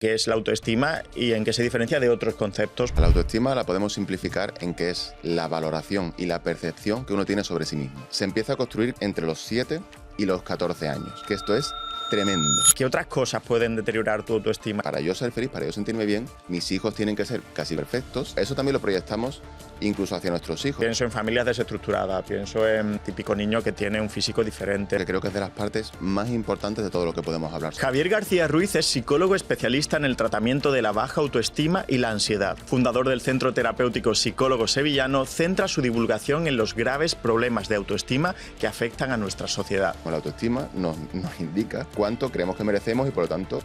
qué es la autoestima y en qué se diferencia de otros conceptos. La autoestima la podemos simplificar en que es la valoración y la percepción que uno tiene sobre sí mismo. Se empieza a construir entre los 7 y los 14 años, que esto es tremendo. ¿Qué otras cosas pueden deteriorar tu autoestima? Para yo ser feliz, para yo sentirme bien, mis hijos tienen que ser casi perfectos. Eso también lo proyectamos incluso hacia nuestros hijos. Pienso en familias desestructuradas, pienso en típico niño que tiene un físico diferente. Que creo que es de las partes más importantes de todo lo que podemos hablar. Javier García Ruiz es psicólogo especialista en el tratamiento de la baja autoestima y la ansiedad. Fundador del Centro Terapéutico Psicólogo Sevillano, centra su divulgación en los graves problemas de autoestima que afectan a nuestra sociedad. La autoestima nos indica cuánto creemos que merecemos y por lo tanto,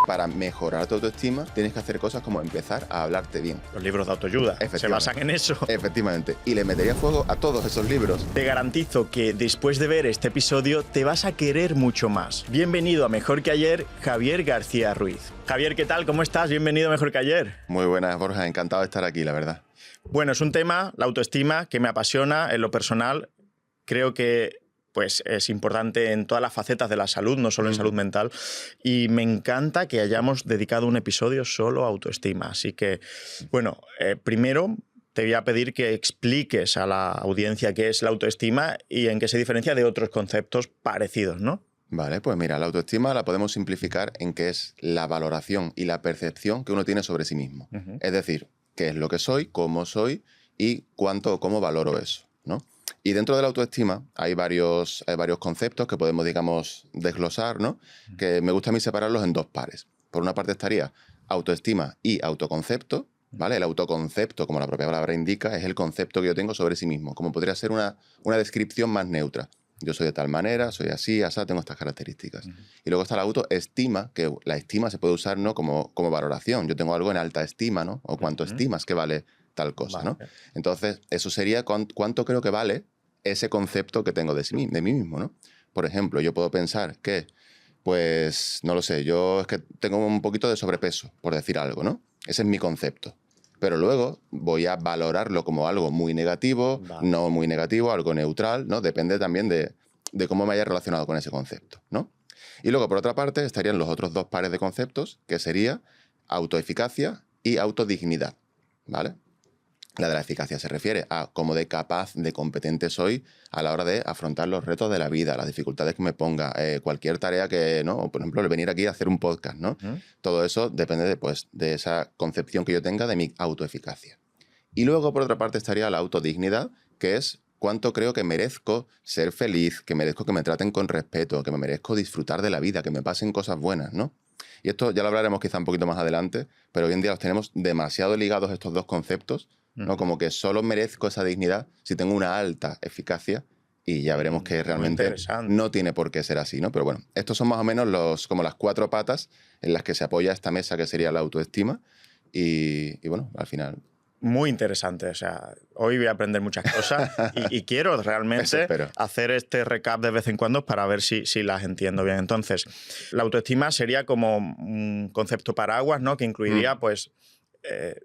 para mejorar tu autoestima, tienes que hacer cosas como empezar a hablarte bien. Los libros de autoayuda se basan en eso. Efectivamente. Y le metería fuego a todos esos libros. Te garantizo que después de ver este episodio te vas a querer mucho más. Bienvenido a Mejor que Ayer, Javier García Ruiz. Javier, ¿qué tal? ¿Cómo estás? Bienvenido a Mejor que Ayer. Muy buenas, Borja. Encantado de estar aquí, la verdad. Bueno, es un tema, la autoestima, que me apasiona en lo personal. Creo que pues es importante en todas las facetas de la salud, no solo en salud mental, y me encanta que hayamos dedicado un episodio solo a autoestima. Así que, bueno, primero te voy a pedir que expliques a la audiencia qué es la autoestima y en qué se diferencia de otros conceptos parecidos, ¿no? Vale, pues mira, la autoestima la podemos simplificar en que es la valoración y la percepción que uno tiene sobre sí mismo. Es decir, qué es lo que soy, cómo soy y cuánto o cómo valoro eso, ¿no? Y dentro de la autoestima hay varios conceptos que podemos, digamos, desglosar, ¿no? Que me gusta a mí separarlos en dos pares. Por una parte estaría autoestima y autoconcepto, ¿vale? El autoconcepto, como la propia palabra indica, es el concepto que yo tengo sobre sí mismo, como podría ser una descripción más neutra. Yo soy de tal manera, soy así, así, tengo estas características. Y luego está la autoestima, que la estima se puede usar, ¿no? como valoración. Yo tengo algo en alta estima, ¿no? O cuánto estimas que vale tal cosa, ¿no? Entonces, eso sería cuánto creo que vale ese concepto que tengo de mí mismo, ¿no? Por ejemplo, yo puedo pensar que, pues, no lo sé, yo es que tengo un poquito de sobrepeso, por decir algo, ¿no? Ese es mi concepto. Pero luego voy a valorarlo como algo muy negativo, no muy negativo, algo neutral, ¿no? Depende también de cómo me haya relacionado con ese concepto, ¿no? Y luego, por otra parte, estarían los otros dos pares de conceptos, que sería autoeficacia y autodignidad, ¿vale? La de la eficacia se refiere a cómo de capaz, de competente soy a la hora de afrontar los retos de la vida, las dificultades que me ponga, cualquier tarea que, ¿no? O, por ejemplo, el venir aquí a hacer un podcast, ¿no? Todo eso depende de esa concepción que yo tenga de mi autoeficacia. Y luego, por otra parte, estaría la autodignidad, que es cuánto creo que merezco ser feliz, que merezco que me traten con respeto, que me merezco disfrutar de la vida, que me pasen cosas buenas, ¿no? Y esto ya lo hablaremos quizá un poquito más adelante, pero hoy en día los tenemos demasiado ligados estos dos conceptos, ¿no? Como que solo merezco esa dignidad si tengo una alta eficacia y ya veremos que realmente no tiene por qué ser así, ¿no? Pero bueno, estos son más o menos como las 4 patas en las que se apoya esta mesa que sería la autoestima y bueno, al final... Muy interesante, o sea, hoy voy a aprender muchas cosas y quiero realmente hacer este recap de vez en cuando para ver si las entiendo bien. Entonces, la autoestima sería como un concepto paraguas, ¿no? Que incluiría, pues,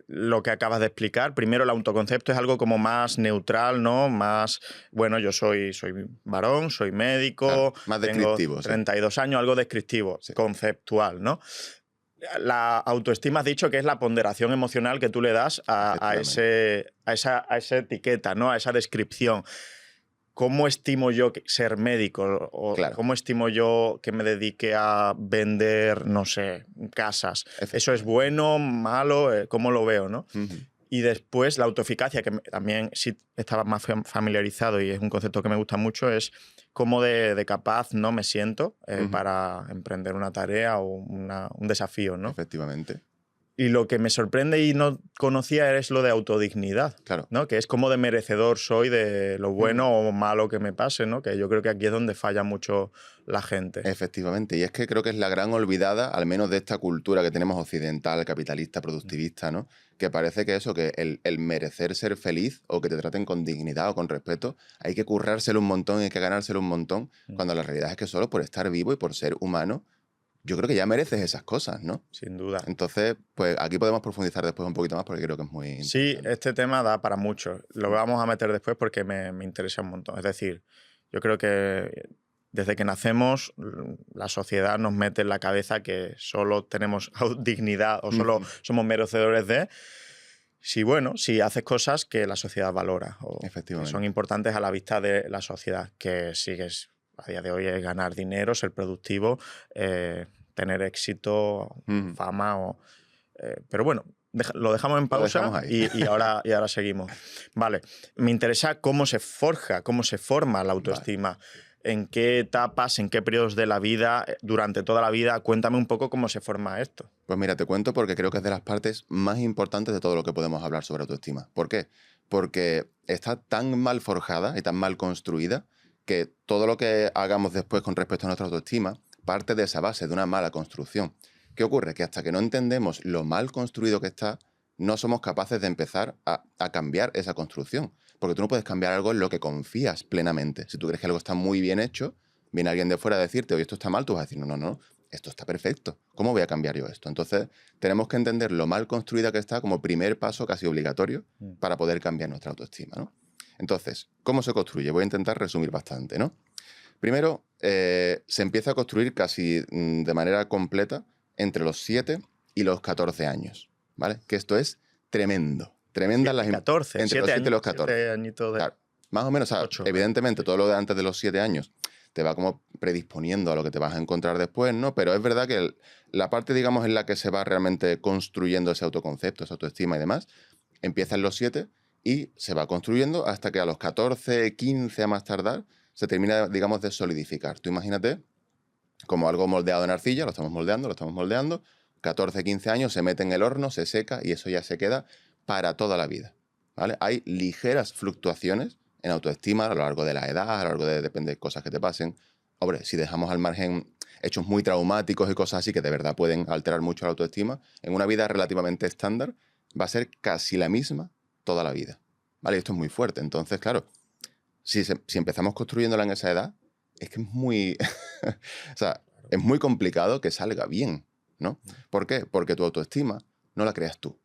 lo que acabas de explicar. Primero, el autoconcepto es algo como más neutral, ¿no? Más, bueno, yo soy varón, soy médico, más descriptivo, tengo 32 años, algo descriptivo, conceptual, ¿no? La autoestima has dicho que es la ponderación emocional que tú le das a esa etiqueta, ¿no? A esa descripción. ¿Cómo estimo yo ser médico? O ¿cómo estimo yo que me dedique a vender, no sé, casas? ¿Eso es bueno, malo? ¿Cómo lo veo, no? Y después la autoeficacia, que también sí estaba más familiarizado y es un concepto que me gusta mucho, es cómo de capaz no me siento para emprender una tarea o un desafío, ¿no? Efectivamente. Y lo que me sorprende y no conocía es lo de autodignidad, ¿no? Que es cómo de merecedor soy de lo bueno o malo que me pase, ¿no? Que yo creo que aquí es donde falla mucho la gente. Efectivamente, y es que creo que es la gran olvidada, al menos de esta cultura que tenemos occidental, capitalista, productivista, ¿no? Que parece que eso, que el merecer ser feliz o que te traten con dignidad o con respeto, hay que currárselo un montón, hay que ganárselo un montón, cuando la realidad es que solo por estar vivo y por ser humano, yo creo que ya mereces esas cosas, ¿no? Sin duda. Entonces, pues aquí podemos profundizar después un poquito más porque creo que es muy interesante. Sí, este tema da para mucho. Lo vamos a meter después porque me interesa un montón. Es decir, yo creo que desde que nacemos, la sociedad nos mete en la cabeza que solo tenemos dignidad o solo somos merecedores de... Si haces cosas que la sociedad valora o que son importantes a la vista de la sociedad, que sigues a día de hoy es ganar dinero, ser productivo, tener éxito, fama. Pero bueno, lo dejamos en pausa y ahora seguimos. Vale, me interesa cómo se forja, cómo se forma la autoestima. Vale. ¿En qué etapas, en qué periodos de la vida, durante toda la vida? Cuéntame un poco cómo se forma esto. Pues mira, te cuento porque creo que es de las partes más importantes de todo lo que podemos hablar sobre autoestima. ¿Por qué? Porque está tan mal forjada y tan mal construida que todo lo que hagamos después con respecto a nuestra autoestima parte de esa base, de una mala construcción. ¿Qué ocurre? Que hasta que no entendemos lo mal construido que está, no somos capaces de empezar a cambiar esa construcción. Porque tú no puedes cambiar algo en lo que confías plenamente. Si tú crees que algo está muy bien hecho, viene alguien de fuera a decirte, oye, esto está mal, tú vas a decir, no, esto está perfecto. ¿Cómo voy a cambiar yo esto? Entonces, tenemos que entender lo mal construida que está como primer paso casi obligatorio para poder cambiar nuestra autoestima, ¿no? Entonces, ¿cómo se construye? Voy a intentar resumir bastante, ¿no? Primero, se empieza a construir casi de manera completa entre los 7 y los 14 años, ¿vale? Que esto es tremendo. Tremendas las 14, entre los 7 y los 14. 7 añitos de... Claro, más o menos, 8, evidentemente, todo lo de antes de los 7 años te va como predisponiendo a lo que te vas a encontrar después, ¿no? Pero es verdad que la parte, digamos, en la que se va realmente construyendo ese autoconcepto, esa autoestima y demás, empieza en los 7 y se va construyendo hasta que a los 14, 15 a más tardar, se termina, digamos, de solidificar. Tú imagínate como algo moldeado en arcilla, lo estamos moldeando, 14, 15 años, se mete en el horno, se seca y eso ya se queda para toda la vida, ¿vale? Hay ligeras fluctuaciones en autoestima a lo largo de la edad, a lo largo depende de cosas que te pasen. Hombre, si dejamos al margen hechos muy traumáticos y cosas así que de verdad pueden alterar mucho la autoestima, en una vida relativamente estándar va a ser casi la misma toda la vida, ¿vale? Y esto es muy fuerte. Entonces, claro, si empezamos construyéndola en esa edad, es que es muy... o sea, es muy complicado que salga bien, ¿no? ¿Por qué? Porque tu autoestima no la creas tú.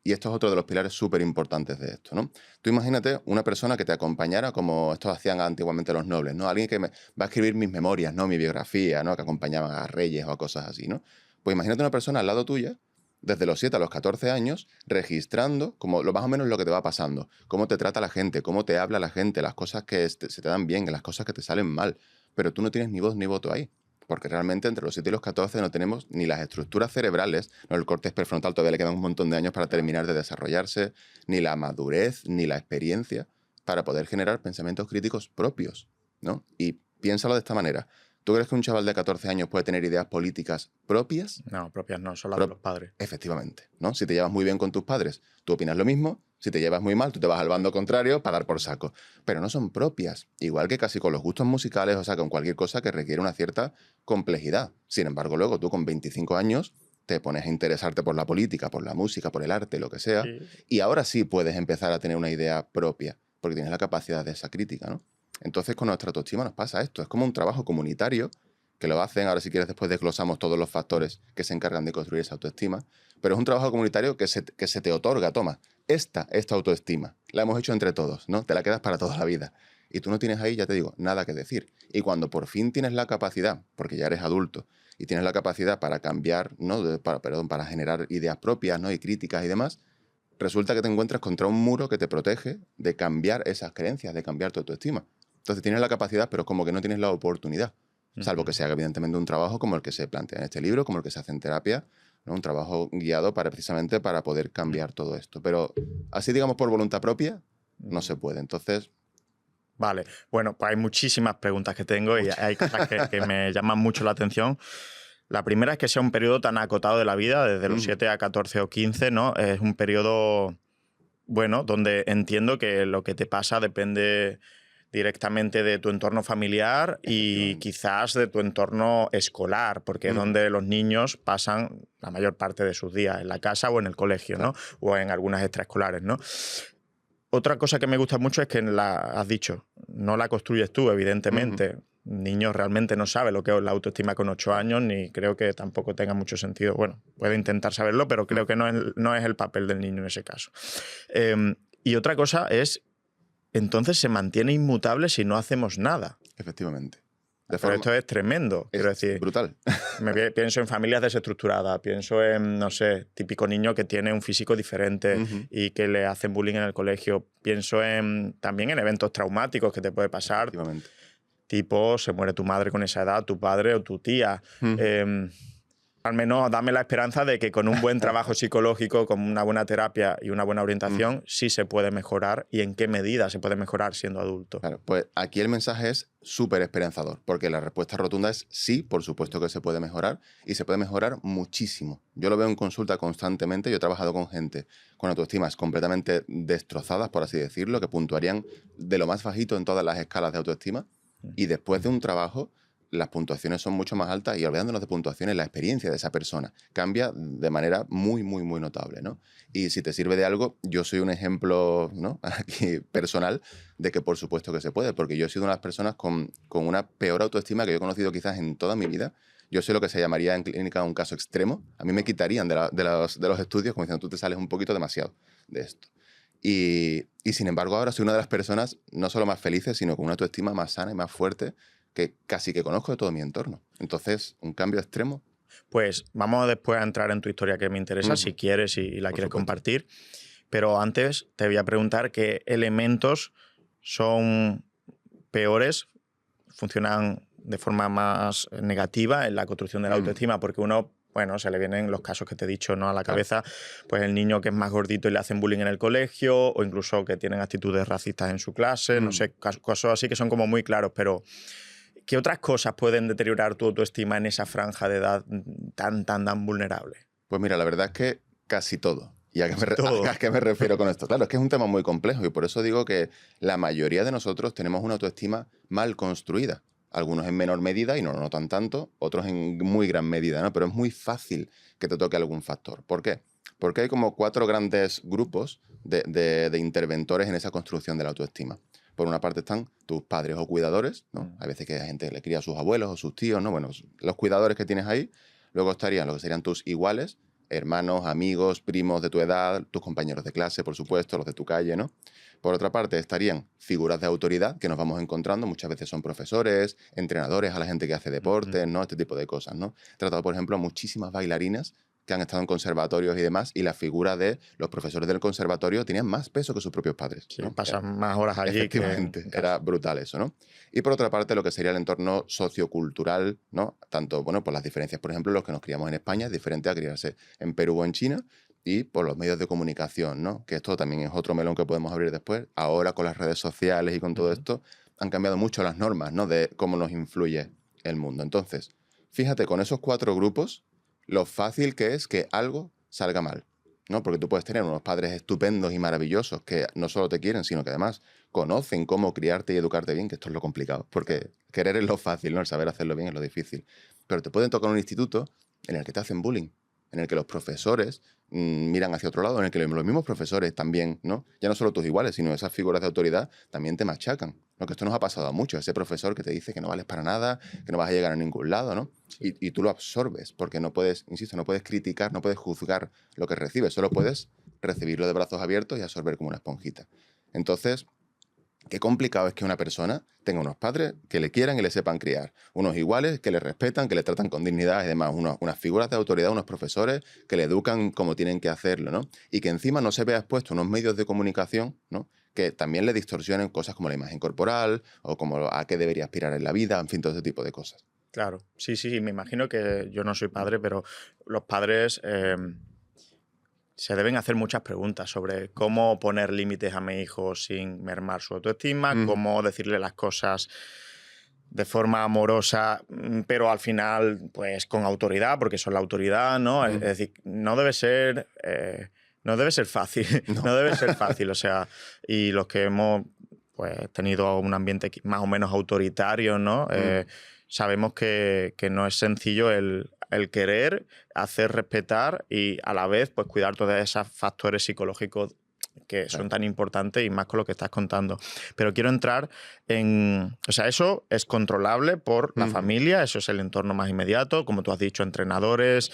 Y esto es otro de los pilares súper importantes de esto, ¿no? Tú imagínate una persona que te acompañara como esto hacían antiguamente los nobles, ¿no? Alguien que va a escribir mis memorias, ¿no? Mi biografía, ¿no? Que acompañaban a reyes o a cosas así, ¿no? Pues imagínate una persona al lado tuya, desde los 7 a los 14 años, registrando como más o menos lo que te va pasando, cómo te trata la gente, cómo te habla la gente, las cosas que se te dan bien, las cosas que te salen mal. Pero tú no tienes ni voz ni voto ahí. Porque realmente entre los 7 y los 14 no tenemos ni las estructuras cerebrales, no, el córtex prefrontal todavía le quedan un montón de años para terminar de desarrollarse, ni la madurez, ni la experiencia para poder generar pensamientos críticos propios, ¿no? Y piénsalo de esta manera. ¿Tú crees que un chaval de 14 años puede tener ideas políticas propias? No, propias no, son las de los padres. Efectivamente, ¿no? Si te llevas muy bien con tus padres, tú opinas lo mismo. Si te llevas muy mal, tú te vas al bando contrario para dar por saco. Pero no son propias, igual que casi con los gustos musicales, o sea, con cualquier cosa que requiere una cierta complejidad. Sin embargo, luego tú con 25 años te pones a interesarte por la política, por la música, por el arte, lo que sea, y ahora sí puedes empezar a tener una idea propia, porque tienes la capacidad de esa crítica, ¿no? Entonces, con nuestra autoestima nos pasa esto. Es como un trabajo comunitario que lo hacen, ahora si quieres después desglosamos todos los factores que se encargan de construir esa autoestima, pero es un trabajo comunitario que se te otorga, toma, esta autoestima, la hemos hecho entre todos, ¿no? Te la quedas para toda la vida. Y tú no tienes ahí, ya te digo, nada que decir. Y cuando por fin tienes la capacidad, porque ya eres adulto, y tienes la capacidad para cambiar, ¿no? Para generar ideas propias, ¿no? Y críticas y demás, resulta que te encuentras contra un muro que te protege de cambiar esas creencias, de cambiar tu autoestima. Entonces tienes la capacidad, pero como que no tienes la oportunidad. Salvo que se haga evidentemente un trabajo como el que se plantea en este libro, como el que se hace en terapia, ¿no? Un trabajo guiado precisamente para poder cambiar todo esto. Pero así, digamos, por voluntad propia, no se puede. Entonces... Vale, bueno, pues hay muchísimas preguntas que tengo y hay cosas que me llaman mucho la atención. La primera es que sea un periodo tan acotado de la vida, desde los 7 a 14 o 15, ¿no? Es un periodo, bueno, donde entiendo que lo que te pasa depende directamente de tu entorno familiar y quizás de tu entorno escolar, porque es donde los niños pasan la mayor parte de sus días, en la casa o en el colegio, ¿no? O en algunas extraescolares, ¿no? Otra cosa que me gusta mucho es que has dicho, no la construyes tú, evidentemente. Niños realmente no sabe lo que es la autoestima con 8 años, ni creo que tampoco tenga mucho sentido. Bueno, puede intentar saberlo, pero creo que no es el papel del niño en ese caso. Y otra cosa es, entonces se mantiene inmutable si no hacemos nada. Efectivamente. Pero esto es tremendo, quiero decir. Brutal. Pienso en familias desestructuradas, pienso en, no sé, típico niño que tiene un físico diferente y que le hacen bullying en el colegio. Pienso también en eventos traumáticos que te puede pasar. Tipo, se muere tu madre con esa edad, tu padre o tu tía. Al menos dame la esperanza de que con un buen trabajo psicológico, con una buena terapia y una buena orientación, sí se puede mejorar. ¿Y en qué medida se puede mejorar siendo adulto? Claro, pues aquí el mensaje es súper esperanzador, porque la respuesta rotunda es sí, por supuesto que se puede mejorar, y se puede mejorar muchísimo. Yo lo veo en consulta constantemente. Yo he trabajado con gente con autoestimas completamente destrozadas, por así decirlo, que puntuarían de lo más bajito en todas las escalas de autoestima, y después de un trabajo las puntuaciones son mucho más altas, y olvidándonos de puntuaciones, la experiencia de esa persona cambia de manera muy, muy, muy notable, ¿no? Y si te sirve de algo, yo soy un ejemplo, ¿no?, aquí personal de que por supuesto que se puede, porque yo he sido una de las personas con una peor autoestima que yo he conocido quizás en toda mi vida. Yo soy lo que se llamaría en clínica un caso extremo. A mí me quitarían de los estudios como diciendo, tú te sales un poquito demasiado de esto. Y sin embargo ahora soy una de las personas no solo más felices, sino con una autoestima más sana y más fuerte que casi que conozco de todo mi entorno. Entonces, un cambio extremo. Pues vamos después a entrar en tu historia, que me interesa, si quieres y la quieres compartir. Pero antes te voy a preguntar qué elementos son peores, funcionan de forma más negativa en la construcción de la autoestima, porque uno, bueno, se le vienen los casos que te he dicho, ¿no?, a la cabeza, pues el niño que es más gordito y le hacen bullying en el colegio, o incluso que tienen actitudes racistas en su clase, no sé, cosas así que son como muy claros, pero ¿qué otras cosas pueden deteriorar tu autoestima en esa franja de edad tan vulnerable? Pues mira, la verdad es que casi todo. ¿Y a qué me refiero con esto? Claro, es que es un tema muy complejo, y por eso digo que la mayoría de nosotros tenemos una autoestima mal construida. Algunos en menor medida y no lo notan tanto, otros en muy gran medida, ¿no? Pero es muy fácil que te toque algún factor. ¿Por qué? Porque hay como 4 grandes grupos de interventores en esa construcción de la autoestima. Por una parte están tus padres o cuidadores, ¿no? Hay veces que hay gente que le cría a sus abuelos o sus tíos, ¿no? Bueno, los cuidadores que tienes ahí. Luego estarían lo que serían tus iguales, hermanos, amigos, primos de tu edad, tus compañeros de clase, por supuesto, los de tu calle, ¿no? Por otra parte estarían figuras de autoridad que nos vamos encontrando, muchas veces son profesores, entrenadores, a la gente que hace deportes, ¿no? Este tipo de cosas, ¿no? He tratado, por ejemplo, a muchísimas bailarinas que han estado en conservatorios y demás, y la figura de los profesores del conservatorio tenían más peso que sus propios padres, Sí, ¿no? pasan más horas allí. Efectivamente, era brutal eso, ¿no? Y por otra parte, lo que sería el entorno sociocultural, ¿no? Tanto, bueno, por las diferencias, por ejemplo, los que nos criamos en España es diferente a criarse en Perú o en China, y por los medios de comunicación, ¿no? Que esto también es otro melón que podemos abrir después. Ahora, con las redes sociales y con todo esto, han cambiado mucho las normas, ¿no?, de cómo nos influye el mundo. Entonces, fíjate, con esos 4 grupos, lo fácil que es que algo salga mal, ¿no? Porque tú puedes tener unos padres estupendos y maravillosos que no solo te quieren, sino que además conocen cómo criarte y educarte bien, que esto es lo complicado, porque querer es lo fácil, ¿no? El saber hacerlo bien es lo difícil. Pero te pueden tocar un instituto en el que te hacen bullying, en el que los profesores miran hacia otro lado, en el que los mismos profesores también, ¿no? Ya no solo tus iguales, sino esas figuras de autoridad también te machacan, ¿no? Que esto nos ha pasado a muchos, ese profesor que te dice que no vales para nada, que no vas a llegar a ningún lado, ¿no? Y tú lo absorbes, porque no puedes, insisto, no puedes criticar, no puedes juzgar lo que recibes, solo puedes recibirlo de brazos abiertos y absorber como una esponjita. Entonces, qué complicado es que una persona tenga unos padres que le quieran y le sepan criar, unos iguales que le respetan, que le tratan con dignidad y demás, unas figuras de autoridad, unos profesores que le educan como tienen que hacerlo, ¿no? Y que encima no se vea expuesto a unos medios de comunicación, ¿no?, que también le distorsionen cosas como la imagen corporal o como a qué debería aspirar en la vida, en fin, todo ese tipo de cosas. Claro, sí, me imagino que yo no soy padre, pero los padres se deben hacer muchas preguntas sobre cómo poner límites a mi hijo sin mermar su autoestima, cómo decirle las cosas de forma amorosa, pero al final, pues con autoridad, porque son la autoridad, ¿no? Es decir, no debe ser fácil, no debe ser fácil, o sea, y los que hemos, pues, tenido un ambiente más o menos autoritario, ¿no? Sabemos que no es sencillo el querer, hacer respetar y a la vez, pues, cuidar todos esos factores psicológicos que son tan importantes y más con lo que estás contando. Pero quiero entrar en... O sea, eso es controlable por la familia, eso es el entorno más inmediato, como tú has dicho, entrenadores,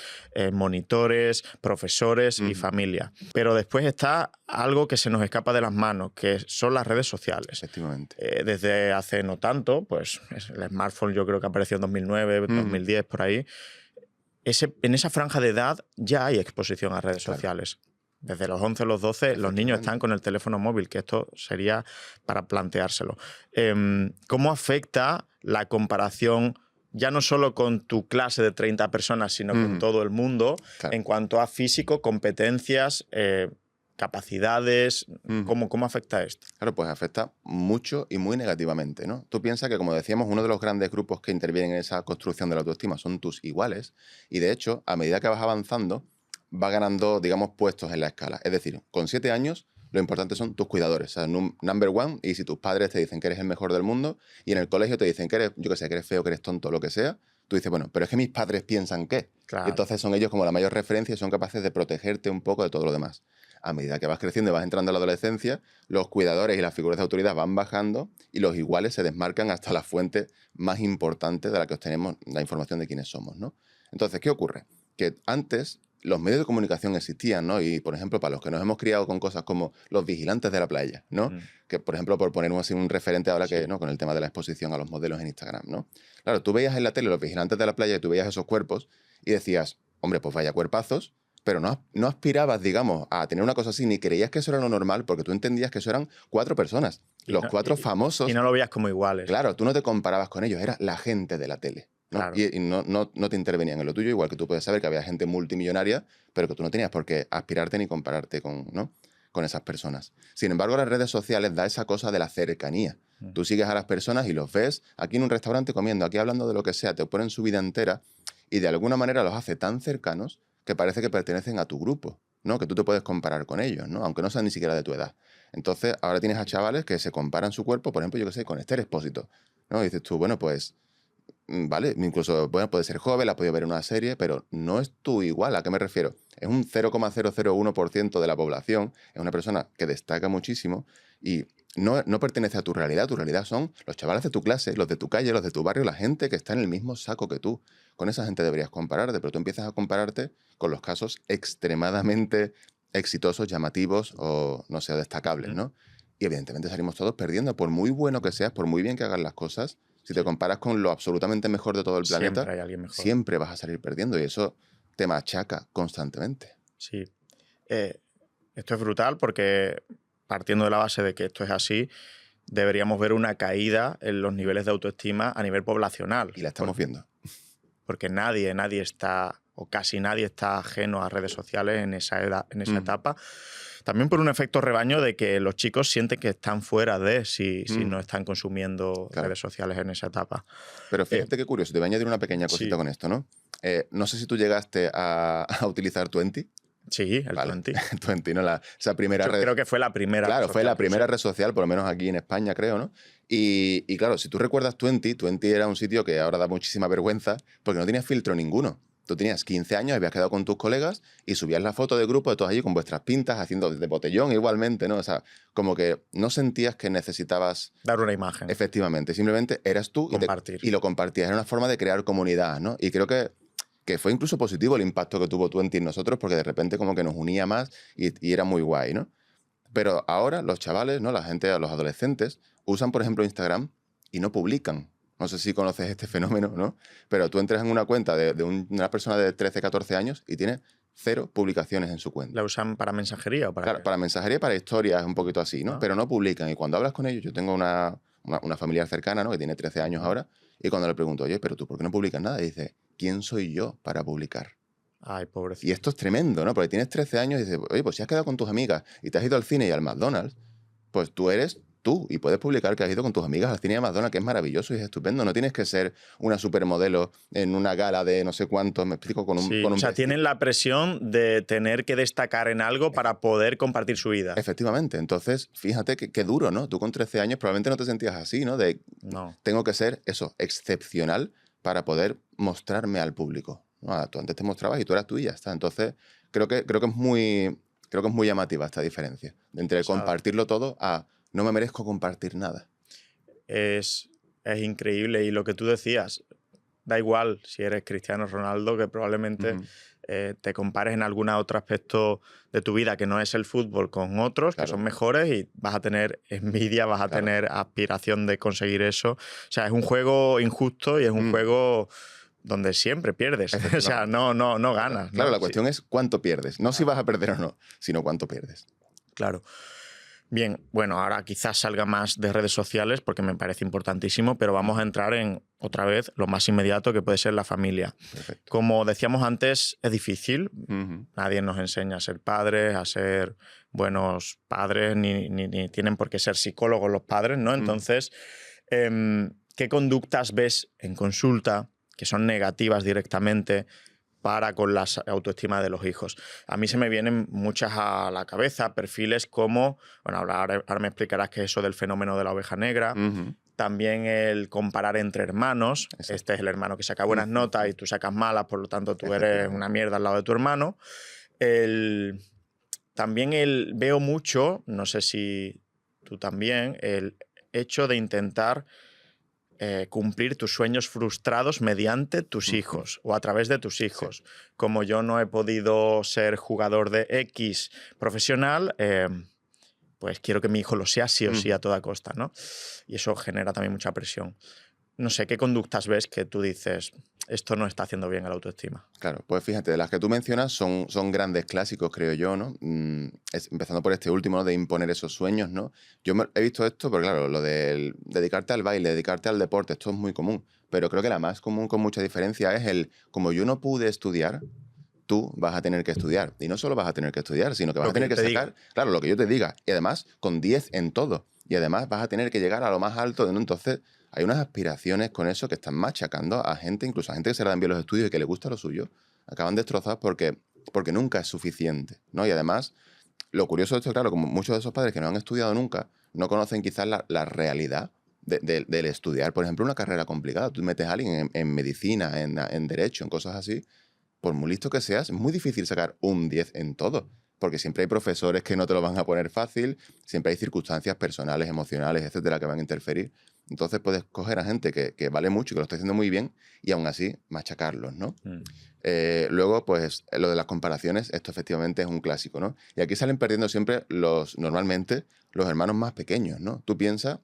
monitores, profesores y familia. Pero después está algo que se nos escapa de las manos, que son las redes sociales. Efectivamente. Desde hace no tanto, pues el smartphone yo creo que apareció en 2009, 2010, por ahí. En esa franja de edad ya hay exposición a redes sociales. Desde los 11 o los 12, los niños están con el teléfono móvil, que esto sería para planteárselo. ¿Cómo afecta la comparación, ya no solo con tu clase de 30 personas, sino con todo el mundo, en cuanto a físico, competencias, capacidades? ¿Cómo afecta esto? Claro, pues afecta mucho y muy negativamente, ¿no? Tú piensas que, como decíamos, uno de los grandes grupos que intervienen en esa construcción de la autoestima son tus iguales, y de hecho, a medida que vas avanzando, va ganando, digamos, puestos en la escala. Es decir, con 7 años, lo importante son tus cuidadores. O sea, number one, y si tus padres te dicen que eres el mejor del mundo, y en el colegio te dicen que eres, yo qué sé, que eres feo, que eres tonto, lo que sea, tú dices, bueno, pero es que mis padres piensan que. Claro. Y entonces son ellos como la mayor referencia y son capaces de protegerte un poco de todo lo demás. A medida que vas creciendo y vas entrando a la adolescencia, los cuidadores y las figuras de autoridad van bajando y los iguales se desmarcan hasta la fuente más importante de la que obtenemos la información de quiénes somos, ¿no? Entonces, ¿qué ocurre? Que antes los medios de comunicación existían, ¿no? Y, por ejemplo, para los que nos hemos criado con cosas como los vigilantes de la playa, ¿no? Que, por ejemplo, por poner así un referente ahora que, ¿no? Con el tema de la exposición a los modelos en Instagram, ¿no? Claro, tú veías en la tele los vigilantes de la playa y tú veías esos cuerpos y decías, hombre, pues vaya cuerpazos, pero no aspirabas, digamos, a tener una cosa así, ni creías que eso era lo normal, porque tú entendías que eso eran 4 personas, los 4 famosos. Y no lo veías como iguales. Claro, tú no te comparabas con ellos, era la gente de la tele, ¿no? Claro. Y no te intervenían en lo tuyo, igual que tú puedes saber que había gente multimillonaria, pero que tú no tenías por qué aspirarte ni compararte con esas personas. Sin embargo, las redes sociales da esa cosa de la cercanía. Tú sigues a las personas y los ves aquí en un restaurante comiendo, aquí hablando de lo que sea, te ponen su vida entera y de alguna manera los hace tan cercanos que parece que pertenecen a tu grupo, ¿no? Que tú te puedes comparar con ellos, ¿no? Aunque no sean ni siquiera de tu edad. Entonces, ahora tienes a chavales que se comparan su cuerpo, por ejemplo, yo que sé, con Esther Expósito, ¿no? Y dices tú, bueno, pues, vale, incluso, bueno, puede ser joven, la has podido ver en una serie, pero no es tu igual. ¿A qué me refiero? Es un 0,001% de la población, es una persona que destaca muchísimo y no pertenece a tu realidad son los chavales de tu clase, los de tu calle, los de tu barrio, la gente que está en el mismo saco que tú. Con esa gente deberías compararte, pero tú empiezas a compararte con los casos extremadamente exitosos, llamativos o, no sé, destacables, ¿no? Y evidentemente salimos todos perdiendo. Por muy bueno que seas, por muy bien que hagas las cosas, si te comparas con lo absolutamente mejor de todo el planeta, Siempre hay alguien mejor. Siempre vas a salir perdiendo y eso te machaca constantemente. Sí. Esto es brutal porque, partiendo de la base de que esto es así, deberíamos ver una caída en los niveles de autoestima a nivel poblacional. Y la estamos viendo. Porque nadie está, o casi nadie está ajeno a redes sociales en esa edad, en esa etapa. También por un efecto rebaño de que los chicos sienten que están fuera de si no están consumiendo redes sociales en esa etapa. Pero fíjate qué curioso, te voy a añadir una pequeña cosita con esto, ¿no? No sé si tú llegaste a utilizar Twenty. Sí, el Twenty. Twenty, ¿no? Esa primera red. Creo que fue la primera. Claro, fue la primera red social, por lo menos aquí en España, creo, ¿no? Y claro, si tú recuerdas Twenty era un sitio que ahora da muchísima vergüenza porque no tenía filtro ninguno. Tú tenías 15 años, habías quedado con tus colegas y subías la foto de grupo de todos allí con vuestras pintas, haciendo de botellón igualmente, ¿no? O sea, como que no sentías que necesitabas... dar una imagen. Efectivamente, simplemente eras tú y lo compartías. Era una forma de crear comunidad, ¿no? Y creo que fue incluso positivo el impacto que tuvo Twenty en nosotros porque de repente como que nos unía más y era muy guay, ¿no? Pero ahora los chavales, ¿no? La gente, los adolescentes, usan, por ejemplo, Instagram y no publican. No sé si conoces este fenómeno, ¿no? Pero tú entras en una cuenta de una persona de 13, 14 años y tiene 0 publicaciones en su cuenta. ¿La usan para mensajería o para Claro, para mensajería y para historias, un poquito así, ¿no? Pero no publican. Y cuando hablas con ellos, yo tengo una familiar cercana, ¿no? Que tiene 13 años ahora, y cuando le pregunto, oye, pero tú, ¿por qué no publicas nada? Y dice, ¿quién soy yo para publicar? Ay, pobrecito. Y esto es tremendo, ¿no? Porque tienes 13 años y dices, oye, pues si has quedado con tus amigas y te has ido al cine y al McDonald's, pues tú eres tú y puedes publicar que has ido con tus amigas al cine y al McDonald's, que es maravilloso y es estupendo. No tienes que ser una supermodelo en una gala de no sé cuántos, me explico, con un o sea, tienen la presión de tener que destacar en algo para poder compartir su vida. Efectivamente. Entonces, fíjate qué duro, ¿no? Tú con 13 años probablemente no te sentías así, ¿no? Tengo que ser, eso, excepcional para poder mostrarme al público. ¿No? Tú antes te mostrabas y tú eras tú y ya está. Entonces, creo que es muy creo que es muy llamativa esta diferencia. Entre compartirlo todo a no me merezco compartir nada. Es increíble. Y lo que tú decías, da igual si eres Cristiano Ronaldo, que probablemente te compares en algún otro aspecto de tu vida que no es el fútbol con otros que son mejores y vas a tener envidia, vas a tener aspiración de conseguir eso. O sea, es un juego injusto y es un juego donde siempre pierdes. O sea, no ganas. Claro, ¿no? la cuestión es cuánto pierdes. No si vas a perder o no, sino cuánto pierdes. Claro. Bien, bueno, ahora quizás salga más de redes sociales porque me parece importantísimo, pero vamos a entrar en, otra vez, lo más inmediato que puede ser la familia. Perfecto. Como decíamos antes, es difícil. Nadie nos enseña a ser padres, a ser buenos padres, ni tienen por qué ser psicólogos los padres, ¿no? Entonces, ¿qué conductas ves en consulta que son negativas directamente para con la autoestima de los hijos? A mí se me vienen muchas a la cabeza, perfiles como, bueno, ahora me explicarás qué es eso del fenómeno de la oveja negra, también el comparar entre hermanos. Exacto. Este es el hermano que saca buenas notas y tú sacas malas, por lo tanto tú eres una mierda al lado de tu hermano. También veo mucho, no sé si tú también, el hecho de intentar cumplir tus sueños frustrados mediante tus hijos o a través de tus hijos. Sí. Como yo no he podido ser jugador de X profesional, pues quiero que mi hijo lo sea sí o sí a toda costa, ¿no? Y eso genera también mucha presión. No sé, ¿qué conductas ves que tú dices, esto no está haciendo bien a la autoestima? Claro, pues fíjate, de las que tú mencionas son grandes clásicos, creo yo, ¿no? Empezando por este último, ¿no? De imponer esos sueños, ¿no? Yo he visto esto, porque claro, lo de dedicarte al baile, dedicarte al deporte, esto es muy común, pero creo que la más común con mucha diferencia es como yo no pude estudiar, tú vas a tener que estudiar. Y no solo vas a tener que estudiar, sino que vas a tener que sacar, claro, lo que yo te diga, y además con 10 en todo. Y además vas a tener que llegar a lo más alto, ¿no? Entonces hay unas aspiraciones con eso que están machacando a gente, incluso a gente que se le dan bien los estudios y que le gusta lo suyo, acaban destrozados porque nunca es suficiente, ¿no? Y además, lo curioso de esto, claro, como muchos de esos padres que no han estudiado nunca, no conocen quizás la realidad del estudiar, por ejemplo, una carrera complicada. Tú metes a alguien en medicina, en derecho, en cosas así, por muy listo que seas, es muy difícil sacar un 10 en todo, porque siempre hay profesores que no te lo van a poner fácil, siempre hay circunstancias personales, emocionales, etcétera, que van a interferir. Entonces puedes coger a gente que vale mucho y que lo está haciendo muy bien y aún así machacarlos, ¿no? Luego, pues, lo de las comparaciones, esto efectivamente es un clásico, ¿no? Y aquí salen perdiendo siempre normalmente los hermanos más pequeños, ¿no? Tú piensas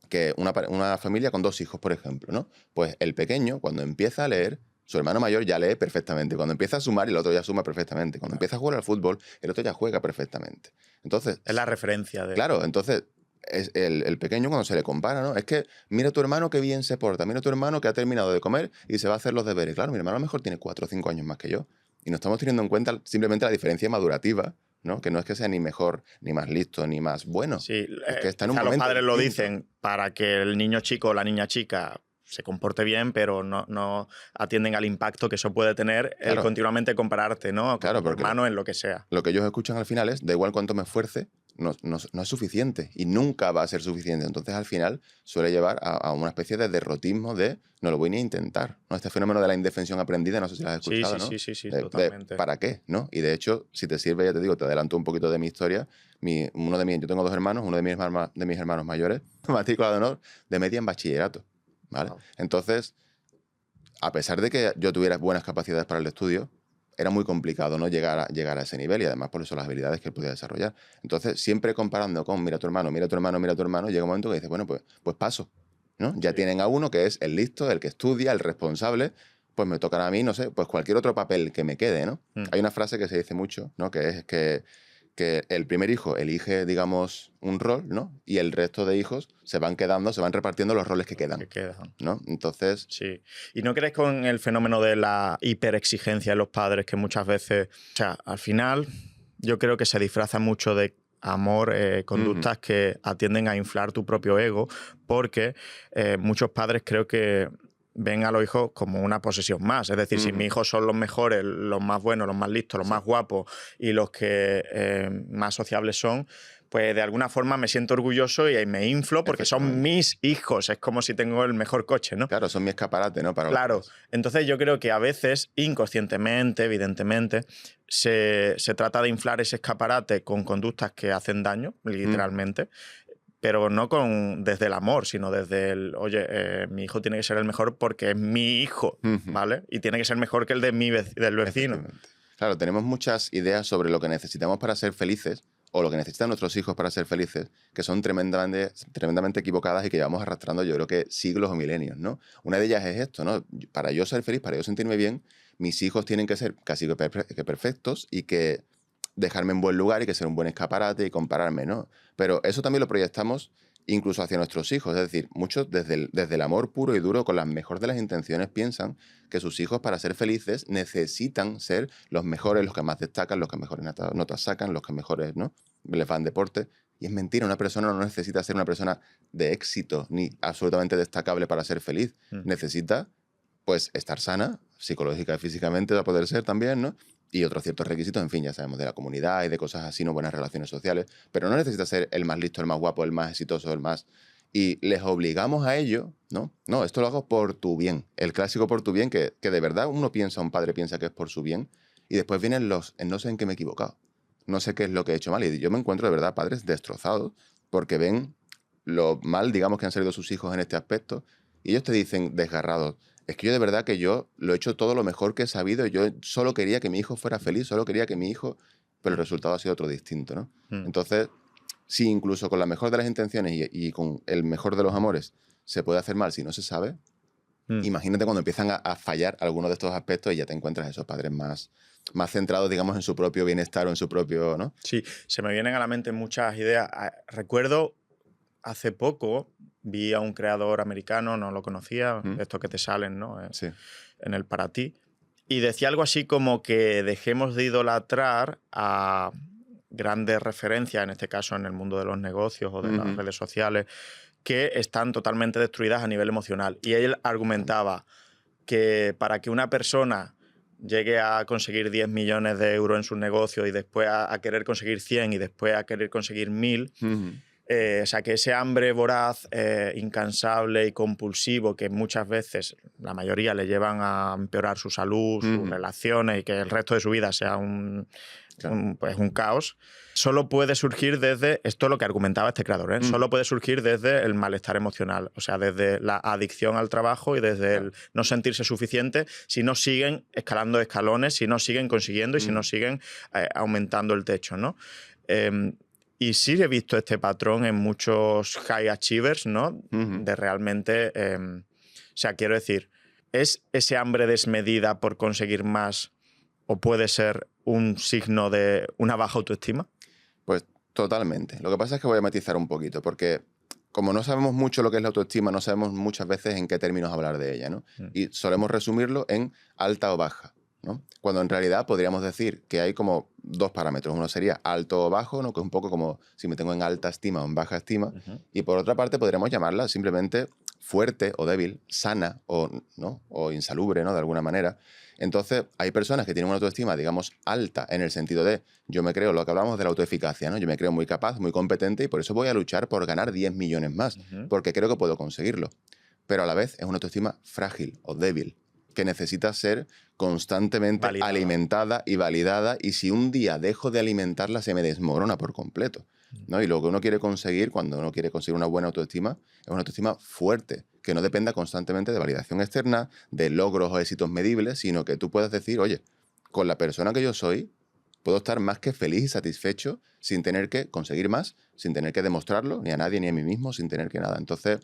que una familia con 2 hijos, por ejemplo, ¿no? Pues el pequeño, cuando empieza a leer, su hermano mayor ya lee perfectamente. Cuando empieza a sumar, el otro ya suma perfectamente. Cuando empieza a jugar al fútbol, el otro ya juega perfectamente. Entonces, es la referencia de... Claro, entonces es el pequeño cuando se le compara, ¿no? Es que mira a tu hermano qué bien se porta, mira a tu hermano que ha terminado de comer y se va a hacer los deberes. Claro, mi hermano a lo mejor tiene 4 o 5 años más que yo. Y no estamos teniendo en cuenta simplemente la diferencia madurativa, ¿no? Que no es que sea ni mejor, ni más listo, ni más bueno. Sí, es que está en un momento los padres distinto. lo dicen para que el niño chico o la niña chica se comporte bien, pero no atienden al impacto que eso puede tener el continuamente compararte, ¿no? Con tu hermano en lo que sea. Lo que ellos escuchan al final es, da igual cuánto me esfuerce, no es suficiente y nunca va a ser suficiente. Entonces, al final, suele llevar a una especie de derrotismo de no lo voy ni a intentar, ¿no? Este fenómeno de la indefensión aprendida, no sé si lo has escuchado, ¿no? Sí, totalmente. ¿Para qué? ¿No? Y de hecho, si te sirve, ya te digo, te adelanto un poquito de mi historia. Yo tengo 2 hermanos, uno de mis hermanos mayores, matrícula de honor de media en bachillerato, ¿vale? Wow. Entonces, a pesar de que yo tuviera buenas capacidades para el estudio, era muy complicado, ¿no? llegar a ese nivel y además por eso las habilidades que él podía desarrollar. Entonces, siempre comparando con mira a tu hermano, mira a tu hermano, mira a tu hermano, llega un momento que dices, bueno, pues paso, ¿no? Ya tienen a uno que es el listo, el que estudia, el responsable, pues me tocará a mí, no sé, pues cualquier otro papel que me quede, ¿no? Hay una frase que se dice mucho, ¿no? Que es que el primer hijo elige, digamos, un rol, ¿no? Y el resto de hijos se van repartiendo los roles que quedan. ¿No? Entonces... Sí. ¿Y no crees con el fenómeno de la hiperexigencia de los padres que muchas veces... O sea, al final yo creo que se disfraza mucho de amor, conductas que atienden a inflar tu propio ego, porque muchos padres creo que ven a los hijos como una posesión más. Es decir, si mis hijos son los mejores, los más buenos, los más listos, los más guapos y los que más sociables son, pues de alguna forma me siento orgulloso y me inflo porque son mis hijos. Es como si tengo el mejor coche, ¿no? Claro, son mi escaparate, ¿no? Claro. Entonces yo creo que a veces, inconscientemente, evidentemente, se trata de inflar ese escaparate con conductas que hacen daño, literalmente, pero no desde el amor, sino desde el, oye, mi hijo tiene que ser el mejor porque es mi hijo, ¿vale? Y tiene que ser mejor que el del vecino. Claro, tenemos muchas ideas sobre lo que necesitamos para ser felices, o lo que necesitan nuestros hijos para ser felices, que son tremendamente equivocadas y que llevamos arrastrando, yo creo que siglos o milenios, ¿no? Una de ellas es esto, ¿no? Para yo ser feliz, para yo sentirme bien, mis hijos tienen que ser casi que perfectos y que dejarme en buen lugar y que ser un buen escaparate y compararme, ¿no? Pero eso también lo proyectamos incluso hacia nuestros hijos. Es decir, muchos desde el amor puro y duro, con la mejor de las intenciones, piensan que sus hijos, para ser felices, necesitan ser los mejores, los que más destacan, los que mejores notas sacan, los que mejores, ¿no? Les van deporte. Y es mentira, una persona no necesita ser una persona de éxito ni absolutamente destacable para ser feliz. Necesita, pues, estar sana, psicológica y físicamente, va a poder ser también, ¿no? Y otros ciertos requisitos, en fin, ya sabemos, de la comunidad y de cosas así, no buenas relaciones sociales, pero no necesita ser el más listo, el más guapo, el más exitoso, el más... Y les obligamos a ello, ¿no? No, esto lo hago por tu bien. El clásico por tu bien, que de verdad un padre piensa que es por su bien, y después vienen no sé en qué me he equivocado, no sé qué es lo que he hecho mal. Y yo me encuentro de verdad padres destrozados porque ven lo mal, digamos, que han salido sus hijos en este aspecto, y ellos te dicen desgarrados, es que yo de verdad que yo lo he hecho todo lo mejor que he sabido, yo solo quería que mi hijo fuera feliz, solo quería que mi hijo... Pero el resultado ha sido otro distinto, ¿no? Entonces, si incluso con la mejor de las intenciones y con el mejor de los amores se puede hacer mal si no se sabe, imagínate cuando empiezan a fallar algunos de estos aspectos y ya te encuentras esos padres más centrados, digamos, en su propio bienestar o en su propio, ¿no? Sí, se me vienen a la mente muchas ideas. Recuerdo hace poco vi a un creador americano, no lo conocía, estos que te salen, ¿no? Sí. En el Para Ti. Y decía algo así como que dejemos de idolatrar a grandes referencias, en este caso en el mundo de los negocios o de las redes sociales, que están totalmente destruidas a nivel emocional. Y él argumentaba que para que una persona llegue a conseguir 10 millones de euros en su negocio y después a querer conseguir 100 y después a querer conseguir 1000, o sea, que ese hambre voraz, incansable y compulsivo que muchas veces, la mayoría, le llevan a empeorar su salud, sus relaciones y que el resto de su vida sea un caos, solo puede surgir desde, esto es lo que argumentaba este creador, solo puede surgir desde el malestar emocional, o sea, desde la adicción al trabajo y desde el no sentirse suficiente si no siguen escalando escalones, si no siguen consiguiendo y si no siguen aumentando el techo, ¿no? Y sí he visto este patrón en muchos high achievers, ¿no? De realmente, o sea, quiero decir, ¿es ese hambre desmedida por conseguir más o puede ser un signo de una baja autoestima? Pues totalmente. Lo que pasa es que voy a matizar un poquito, porque como no sabemos mucho lo que es la autoestima, no sabemos muchas veces en qué términos hablar de ella, ¿no? Y solemos resumirlo en alta o baja, ¿no? Cuando en realidad podríamos decir que hay como dos parámetros. Uno sería alto o bajo, ¿no? Que es un poco como si me tengo en alta estima o en baja estima. Y por otra parte podríamos llamarla simplemente fuerte o débil, sana ¿no? O insalubre, ¿no? De alguna manera. Entonces, hay personas que tienen una autoestima, digamos, alta, en el sentido de yo me creo, lo que hablamos de la autoeficacia, ¿no? Yo me creo muy capaz, muy competente y por eso voy a luchar por ganar 10 millones más, porque creo que puedo conseguirlo. Pero a la vez es una autoestima frágil o débil, que necesita ser constantemente alimentada y validada, y si un día dejo de alimentarla se me desmorona por completo, ¿no? Y lo que uno quiere conseguir cuando uno quiere conseguir una buena autoestima es una autoestima fuerte, que no dependa constantemente de validación externa, de logros o éxitos medibles, sino que tú puedas decir, oye, con la persona que yo soy puedo estar más que feliz y satisfecho sin tener que conseguir más, sin tener que demostrarlo ni a nadie ni a mí mismo, sin tener que nada. Entonces,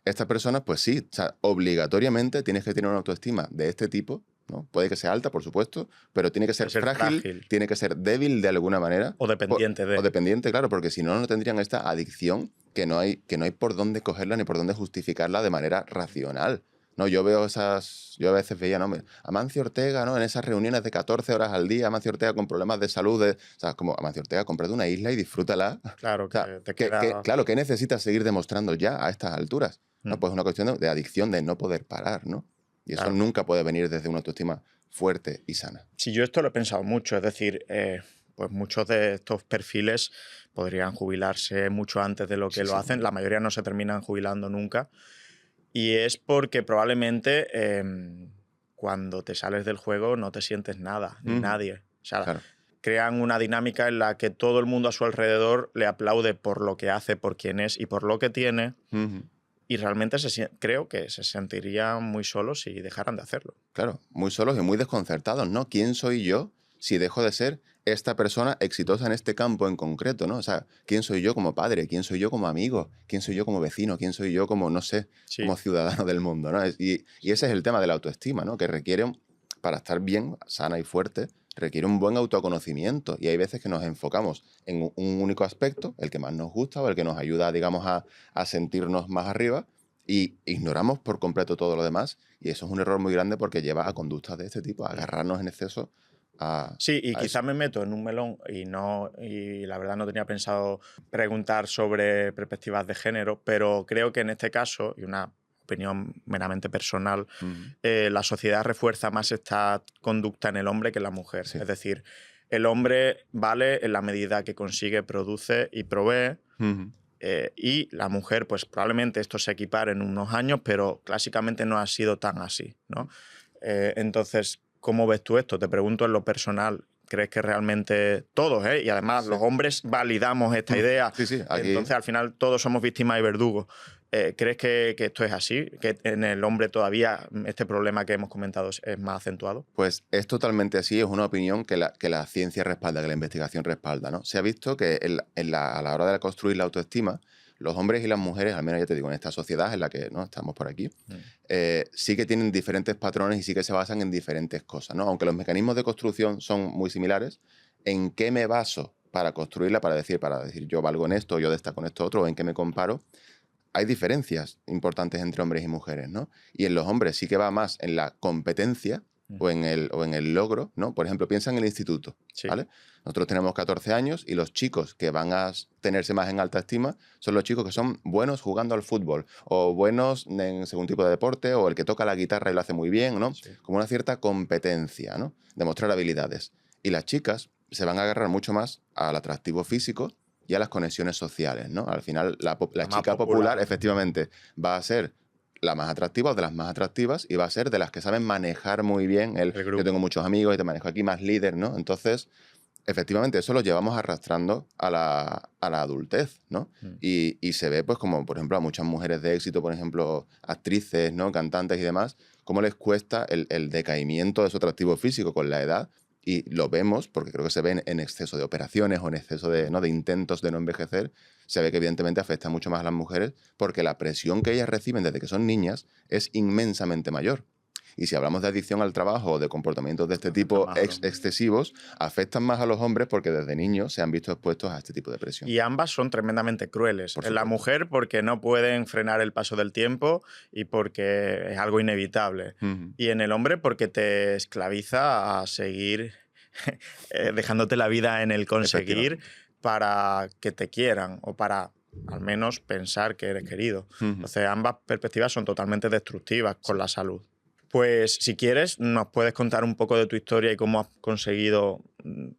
estas personas, pues sí, o sea, obligatoriamente tienes que tener una autoestima de este tipo, ¿no? Puede que sea alta, por supuesto, pero tiene que ser frágil, tiene que ser débil de alguna manera. O dependiente de. O dependiente, claro, porque si no, no tendrían esta adicción que no hay por dónde cogerla ni por dónde justificarla de manera racional. No, yo a veces veía, ¿no? Amancio Ortega, ¿no? En esas reuniones de 14 horas al día, Amancio Ortega con problemas de salud, o sea, como Amancio Ortega, cómprate una isla y disfrútala. Claro, o sea, te queda... claro, ¿qué necesitas seguir demostrando ya a estas alturas? ¿No? Pues una cuestión de adicción, de no poder parar, ¿no? Y eso nunca puede venir desde una autoestima fuerte y sana. Sí, yo esto lo he pensado mucho, es decir, pues muchos de estos perfiles podrían jubilarse mucho antes de lo que lo hacen. La mayoría no se terminan jubilando nunca. Y es porque probablemente cuando te sales del juego no te sientes nada, ni nadie. O sea, claro. crean una dinámica en la que todo el mundo a su alrededor le aplaude por lo que hace, por quién es y por lo que tiene. Y realmente creo que se sentirían muy solos si dejaran de hacerlo. Claro, muy solos y muy desconcertados, ¿no? ¿Quién soy yo si dejo de ser esta persona exitosa en este campo en concreto, ¿no? O sea, ¿quién soy yo como padre? ¿Quién soy yo como amigo? ¿Quién soy yo como vecino? ¿Quién soy yo como, no sé, como ciudadano del mundo, ¿no? Y ese es el tema de la autoestima, ¿no? Que requiere, para estar bien, sana y fuerte, requiere un buen autoconocimiento. Y hay veces que nos enfocamos en un único aspecto, el que más nos gusta o el que nos ayuda, digamos, a sentirnos más arriba, y ignoramos por completo todo lo demás, y eso es un error muy grande porque lleva a conductas de este tipo, a agarrarnos en exceso a... Sí, y a quizás eso. me meto en un melón y la verdad no tenía pensado preguntar sobre perspectivas de género, pero creo que en este caso, y una opinión meramente personal, la sociedad refuerza más esta conducta en el hombre que en la mujer. Sí. Es decir, el hombre vale en la medida que consigue, produce y provee. Y la mujer, pues probablemente esto se equipare en unos años, pero clásicamente no ha sido tan así, ¿no? Entonces, ¿cómo ves tú esto? Te pregunto en lo personal. ¿Crees que realmente todos, y además Sí. los hombres validamos esta idea? Sí, aquí... Entonces, al final, todos somos víctimas y verdugos. ¿Crees que esto es así? ¿Que en el hombre todavía este problema que hemos comentado es más acentuado? Pues es totalmente así, es una opinión que la ciencia respalda, que la investigación respalda, ¿no? Se ha visto que a la hora de construir la autoestima, los hombres y las mujeres, al menos ya te digo, en esta sociedad en la que, ¿no?, estamos por aquí, sí que tienen diferentes patrones y sí que se basan en diferentes cosas, ¿no? Aunque los mecanismos de construcción son muy similares, ¿en qué me baso para construirla, para decir yo valgo en esto, yo destaco en esto otro, o en qué me comparo? Hay diferencias importantes entre hombres y mujeres, ¿no? Y en los hombres sí que va más en la competencia o en el logro, ¿no? Por ejemplo, piensa en el instituto, ¿vale? Nosotros tenemos 14 años y los chicos que van a tenerse más en alta estima son los chicos que son buenos jugando al fútbol o buenos en según tipo de deporte o el que toca la guitarra y lo hace muy bien, ¿no? Sí. Como una cierta competencia, ¿no? Demostrar habilidades. Y las chicas se van a agarrar mucho más al atractivo físico y a las conexiones sociales, ¿no? Al final, la chica popular, efectivamente, va a ser la más atractiva o de las más atractivas y va a ser de las que saben manejar muy bien El grupo. yo tengo muchos amigos y te manejo aquí más líder, ¿no? Entonces, efectivamente, eso lo llevamos arrastrando a la adultez, ¿no? Y se ve, pues, como, por ejemplo, a muchas mujeres de éxito, por ejemplo, actrices, ¿no?, cantantes y demás, cómo les cuesta el decaimiento de su atractivo físico con la edad. Y lo vemos, porque creo que se ven en exceso de operaciones o en exceso de intentos de no envejecer, se ve que evidentemente afecta mucho más a las mujeres porque la presión que ellas reciben desde que son niñas es inmensamente mayor. Y si hablamos de adicción al trabajo o de comportamientos de este tipo excesivos, afectan más a los hombres porque desde niños se han visto expuestos a este tipo de presión. Y ambas son tremendamente crueles. Por En la supuesto. mujer porque no pueden frenar el paso del tiempo y porque es algo inevitable. Y en el hombre porque te esclaviza a seguir dejándote la vida en el conseguir para que te quieran o para al menos pensar que eres querido. Entonces ambas perspectivas son totalmente destructivas con la salud. Pues si quieres, nos puedes contar un poco de tu historia y cómo has conseguido,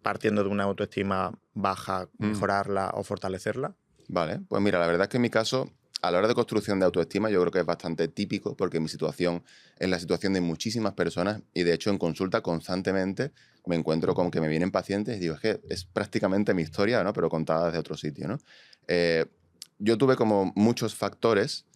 partiendo de una autoestima baja, mejorarla o fortalecerla. Vale, pues mira, la verdad es que en mi caso, a la hora de construcción de autoestima, yo creo que es bastante típico porque mi situación es la situación de muchísimas personas y de hecho en consulta constantemente me encuentro con que me vienen pacientes y digo, es que es prácticamente mi historia, ¿no?, pero contada desde otro sitio, ¿no? Yo tuve como muchos factores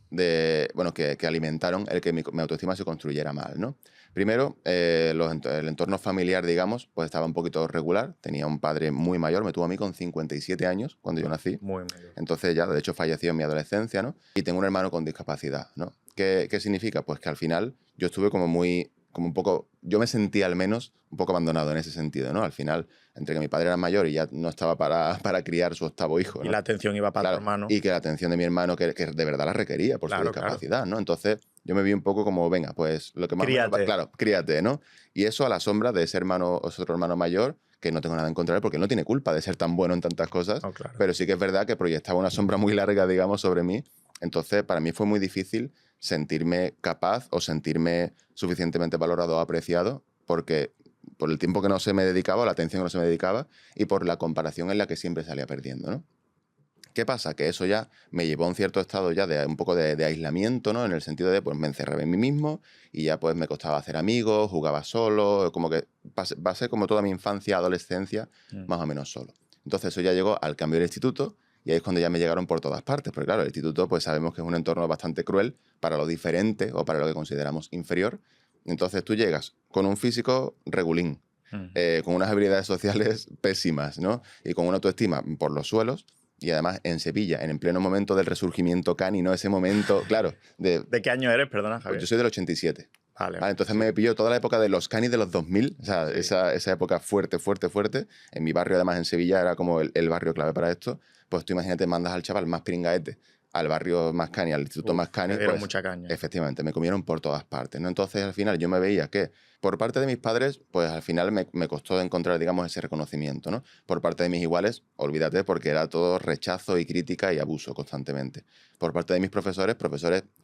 que alimentaron el que mi autoestima se construyera mal, ¿no? Primero, el entorno familiar, digamos, pues estaba un poquito regular. Tenía un padre muy mayor, me tuvo a mí con 57 años cuando yo nací. Muy mayor. Entonces ya, de hecho, falleció en mi adolescencia, ¿no? Y tengo un hermano con discapacidad, ¿no? ¿Qué significa? Pues que al final yo estuve como un poco, yo me sentía al menos un poco abandonado en ese sentido, ¿no? Al final, entre que mi padre era mayor y ya no estaba para criar su octavo hijo, ¿no? Y la atención iba para tu hermano. Y que la atención de mi hermano, que de verdad la requería por su discapacidad, ¿no? Entonces yo me vi un poco como, venga, pues lo que más... Críate. Claro, críate, ¿no? Y eso a la sombra de ese otro hermano mayor, que no tengo nada en contra de él porque él no tiene culpa de ser tan bueno en tantas cosas, Claro. pero sí que es verdad que proyectaba una sombra muy larga, digamos, sobre mí. Entonces, para mí fue muy difícil sentirme capaz o sentirme suficientemente valorado o apreciado porque por el tiempo que no se me dedicaba, la atención que no se me dedicaba y por la comparación en la que siempre salía perdiendo, ¿no? ¿Qué pasa? Que eso ya me llevó a un cierto estado ya de un poco de aislamiento, ¿no? En el sentido de, pues me encerraba en mí mismo y ya pues me costaba hacer amigos, jugaba solo, como que pasé como toda mi infancia, adolescencia, más o menos solo. Entonces eso ya llegó al cambio del instituto y ahí es cuando ya me llegaron por todas partes, porque claro, el instituto pues sabemos que es un entorno bastante cruel para lo diferente o para lo que consideramos inferior. Entonces tú llegas con un físico regulín, con unas habilidades sociales pésimas, ¿no? Y con una autoestima por los suelos. Y además en Sevilla, en pleno momento del resurgimiento cani, ¿no? Ese momento, claro. ¿De qué año eres? Perdona, Javier. Pues yo soy del 87. Vale. Entonces me pilló toda la época de los canis de los 2000, o sea, esa época fuerte. En mi barrio, además, en Sevilla, era como el barrio clave para esto. Pues tú imagínate, mandas al chaval más pringaete al barrio más cani, al instituto más cani. Me dieron pues, mucha caña. Efectivamente, me comieron por todas partes, ¿no? Entonces, al final, yo me veía que por parte de mis padres, pues al final me costó encontrar, digamos, ese reconocimiento, ¿no? Por parte de mis iguales, olvídate, porque era todo rechazo y crítica y abuso constantemente. Por parte de mis profesores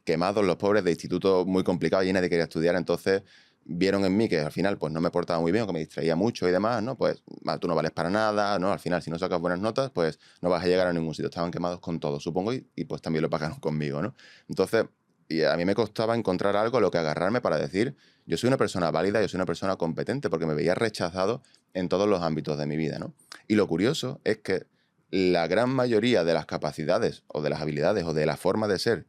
quemados, los pobres, de instituto muy complicado y nadie quería estudiar, entonces vieron en mí que al final pues no me portaba muy bien, que me distraía mucho y demás, ¿no? Pues tú no vales para nada, ¿no? Al final, si no sacas buenas notas, pues no vas a llegar a ningún sitio. Estaban quemados con todo, supongo, y pues también lo pagaron conmigo, ¿no? Entonces, y a mí me costaba encontrar algo a lo que agarrarme para decir, yo soy una persona válida, yo soy una persona competente, porque me veía rechazado en todos los ámbitos de mi vida, ¿no? Y lo curioso es que la gran mayoría de las capacidades o de las habilidades o de la forma de ser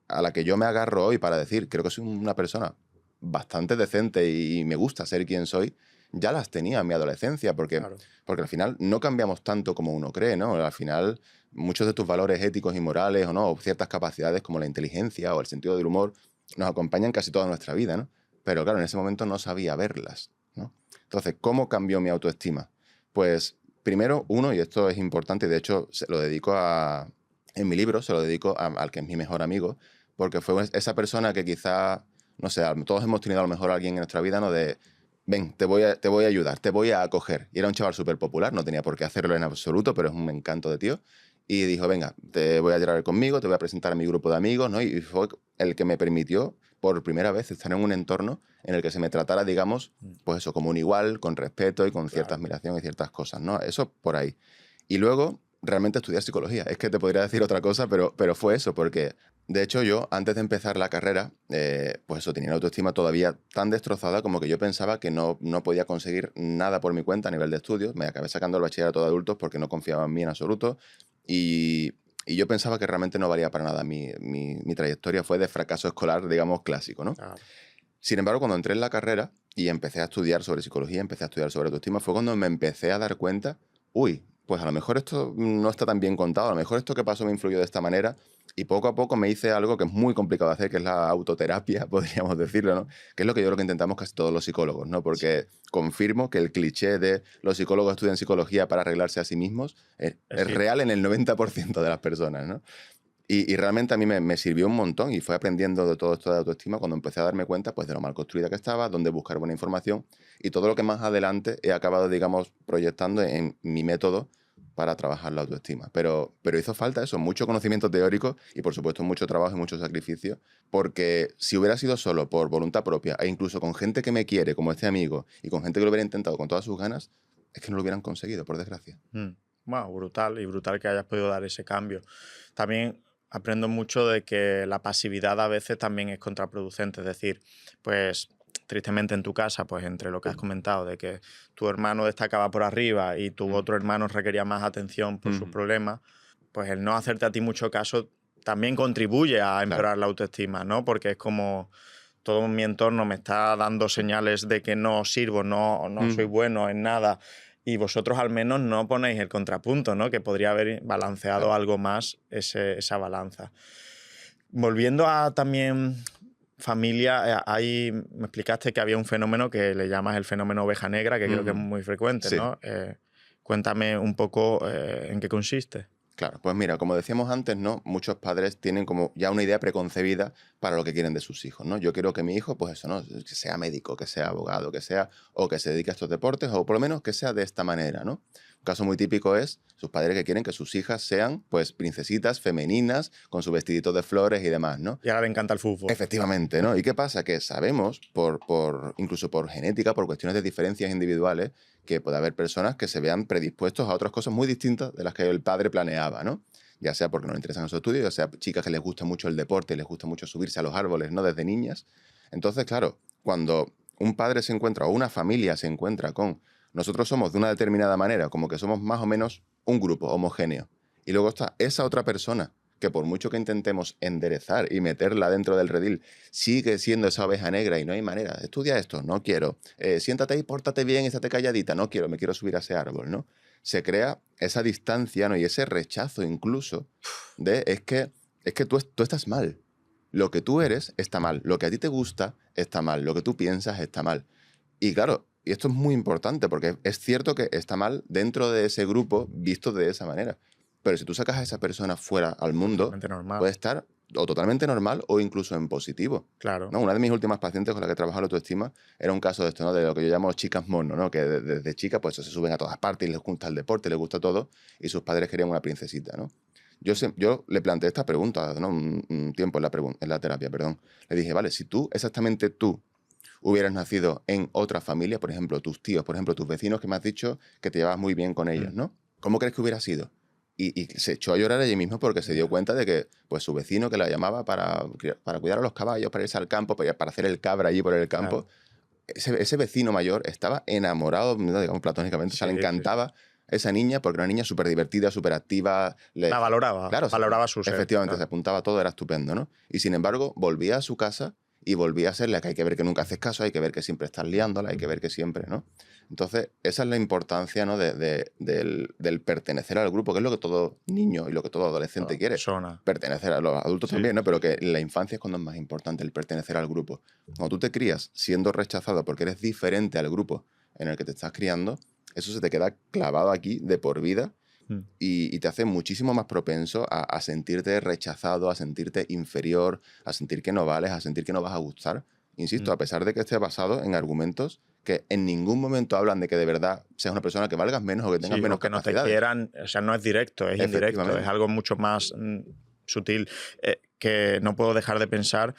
a la que yo me agarro hoy para decir, creo que soy una persona bastante decente y me gusta ser quien soy, ya las tenía en mi adolescencia, porque al final no cambiamos tanto como uno cree, ¿no? Al final, muchos de tus valores éticos y morales o no, o ciertas capacidades como la inteligencia o el sentido del humor, nos acompañan casi toda nuestra vida, ¿no? Pero claro, en ese momento no sabía verlas, ¿no? Entonces, ¿cómo cambió mi autoestima? Pues primero, uno, y esto es importante, y de hecho se lo dedico en mi libro, se lo dedico al que es mi mejor amigo, porque fue esa persona que quizá, no sé, todos hemos tenido a lo mejor a alguien en nuestra vida, ¿no? De, ven, te voy a ayudar, te voy a acoger. Y era un chaval súper popular, no tenía por qué hacerlo en absoluto, pero es un encanto de tío. Y dijo, venga, te voy a llevar conmigo, te voy a presentar a mi grupo de amigos, ¿no? Y fue el que me permitió, por primera vez, estar en un entorno en el que se me tratara, digamos, pues eso, como un igual, con respeto y con cierta admiración y ciertas cosas, ¿no? Eso por ahí. Y luego, realmente estudié psicología. Es que te podría decir otra cosa, pero fue eso, porque de hecho yo, antes de empezar la carrera, pues eso, tenía la autoestima todavía tan destrozada como que yo pensaba que no podía conseguir nada por mi cuenta a nivel de estudios. Me acabé sacando el bachillerato de adultos porque no confiaba en mí en absoluto. Y yo pensaba que realmente no valía para nada. Mi trayectoria fue de fracaso escolar, digamos, clásico, ¿no? Sin embargo, cuando entré en la carrera y empecé a estudiar sobre psicología, empecé a estudiar sobre autoestima, fue cuando me empecé a dar cuenta, uy, pues a lo mejor esto no está tan bien contado, a lo mejor esto que pasó me influyó de esta manera, y poco a poco me hice algo que es muy complicado de hacer, que es la autoterapia, podríamos decirlo, ¿no? Que es lo que yo creo que intentamos casi todos los psicólogos, ¿no? Porque confirmo que el cliché de los psicólogos estudian psicología para arreglarse a sí mismos es real en el 90% de las personas, ¿no? Y realmente a mí me sirvió un montón y fue aprendiendo de todo esto de autoestima cuando empecé a darme cuenta pues, de lo mal construida que estaba, dónde buscar buena información y todo lo que más adelante he acabado, digamos, proyectando en mi método para trabajar la autoestima. Pero hizo falta eso, mucho conocimiento teórico y, por supuesto, mucho trabajo y mucho sacrificio, porque si hubiera sido solo por voluntad propia e incluso con gente que me quiere, como este amigo, y con gente que lo hubiera intentado con todas sus ganas, es que no lo hubieran conseguido, por desgracia. Wow, brutal, y brutal que hayas podido dar ese cambio. También aprendo mucho de que la pasividad a veces también es contraproducente, es decir, pues tristemente en tu casa, pues entre lo que has comentado, de que tu hermano destacaba por arriba y tu otro hermano requería más atención por sus problemas, pues el no hacerte a ti mucho caso también contribuye a empeorar la autoestima, ¿no? Porque es como todo mi entorno me está dando señales de que no sirvo, no soy bueno en nada, y vosotros al menos no ponéis el contrapunto, ¿no? Que podría haber balanceado algo más esa balanza. Volviendo a también familia, ahí me explicaste que había un fenómeno que le llamas el fenómeno oveja negra, que creo que es muy frecuente, ¿no? Cuéntame un poco en qué consiste. Claro, pues mira, como decíamos antes, ¿no? Muchos padres tienen como ya una idea preconcebida para lo que quieren de sus hijos, ¿no? Yo quiero que mi hijo, pues eso, ¿no? Que sea médico, que sea abogado, que sea, o que se dedique a estos deportes, o por lo menos que sea de esta manera, ¿no? Un caso muy típico es sus padres que quieren que sus hijas sean, pues, princesitas femeninas con su vestidito de flores y demás, ¿no? Y ahora le encanta el fútbol. Efectivamente, ¿no? ¿Y qué pasa? Que sabemos, incluso por genética, por cuestiones de diferencias individuales, que puede haber personas que se vean predispuestos a otras cosas muy distintas de las que el padre planeaba, ¿no? Ya sea porque no le interesan esos estudios, ya sea chicas que les gusta mucho el deporte, les gusta mucho subirse a los árboles, ¿no? Desde niñas. Entonces, claro, cuando un padre se encuentra o una familia se encuentra con nosotros somos de una determinada manera, como que somos más o menos un grupo homogéneo, y luego está esa otra persona que por mucho que intentemos enderezar y meterla dentro del redil, sigue siendo esa oveja negra y no hay manera. Estudia esto, no quiero. Siéntate y pórtate bien y estate calladita, no quiero, me quiero subir a ese árbol, ¿no? Se crea esa distancia, ¿no? Y ese rechazo incluso de es que tú estás mal. Lo que tú eres está mal. Lo que a ti te gusta está mal. Lo que tú piensas está mal. Y claro, y esto es muy importante porque es cierto que está mal dentro de ese grupo visto de esa manera. Pero si tú sacas a esa persona fuera al mundo, Totalmente normal. puede estar o totalmente normal o incluso en positivo. Claro. ¿No? Una de mis últimas pacientes con la que he trabajado la autoestima era un caso de esto, ¿no? De lo que yo llamo chicas mono, ¿no? Que desde chica pues se suben a todas partes y les gusta el deporte, les gusta todo, y sus padres querían una princesita, ¿no? Yo le planteé esta pregunta, ¿no? Un tiempo en la terapia, perdón. Le dije, vale, si tú, exactamente tú, hubieras nacido en otra familia, por ejemplo, tus tíos, por ejemplo, tus vecinos que me has dicho que te llevabas muy bien con ellos, ¿no? ¿Cómo crees que hubiera sido? Y se echó a llorar allí mismo porque se dio cuenta de que pues, su vecino que la llamaba para cuidar a los caballos, para irse al campo, para hacer el cabra allí por el campo, ese vecino mayor estaba enamorado, digamos platónicamente, o sea, le encantaba esa niña porque era una niña súper divertida, súper activa. La valoraba, Claro, valoraba su ser. efectivamente, Claro. se apuntaba todo, era estupendo, ¿no? Y sin embargo, volvía a su casa y volvía a ser la que hay que ver que nunca haces caso, hay que ver que siempre estás liándola, hay que ver que siempre, ¿no? Entonces, esa es la importancia, ¿no? del pertenecer al grupo, que es lo que todo niño y lo que todo adolescente quiere. Persona. Pertenecer a los adultos Sí. también, ¿no? Pero que en la infancia es cuando es más importante el pertenecer al grupo. Cuando tú te crías siendo rechazado porque eres diferente al grupo en el que te estás criando, eso se te queda clavado aquí de por vida y te hace muchísimo más propenso a sentirte rechazado, a sentirte inferior, a sentir que no vales, a sentir que no vas a gustar. Insisto, a pesar de que esté basado en argumentos que en ningún momento hablan de que de verdad seas una persona que valgas menos o que tengas Sí, menos o que no te capacidades. quieran, o sea, no es directo, es indirecto, Efectivamente. es algo mucho más sutil, que no puedo dejar de pensar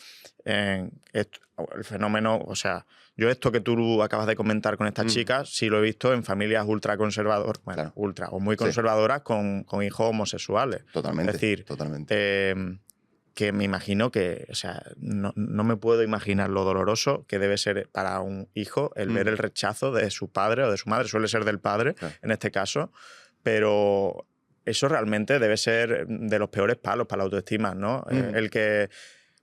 en el fenómeno, o sea, yo esto que tú acabas de comentar con esta chica, sí lo he visto en familias ultra conservadoras, bueno, Claro. ultra o muy conservadoras con hijos homosexuales. Totalmente. Es decir, totalmente. que me imagino que, o sea, no me puedo imaginar lo doloroso que debe ser para un hijo el ver el rechazo de su padre o de su madre, suele ser del padre Claro. en este caso, pero eso realmente debe ser de los peores palos para la autoestima, ¿no?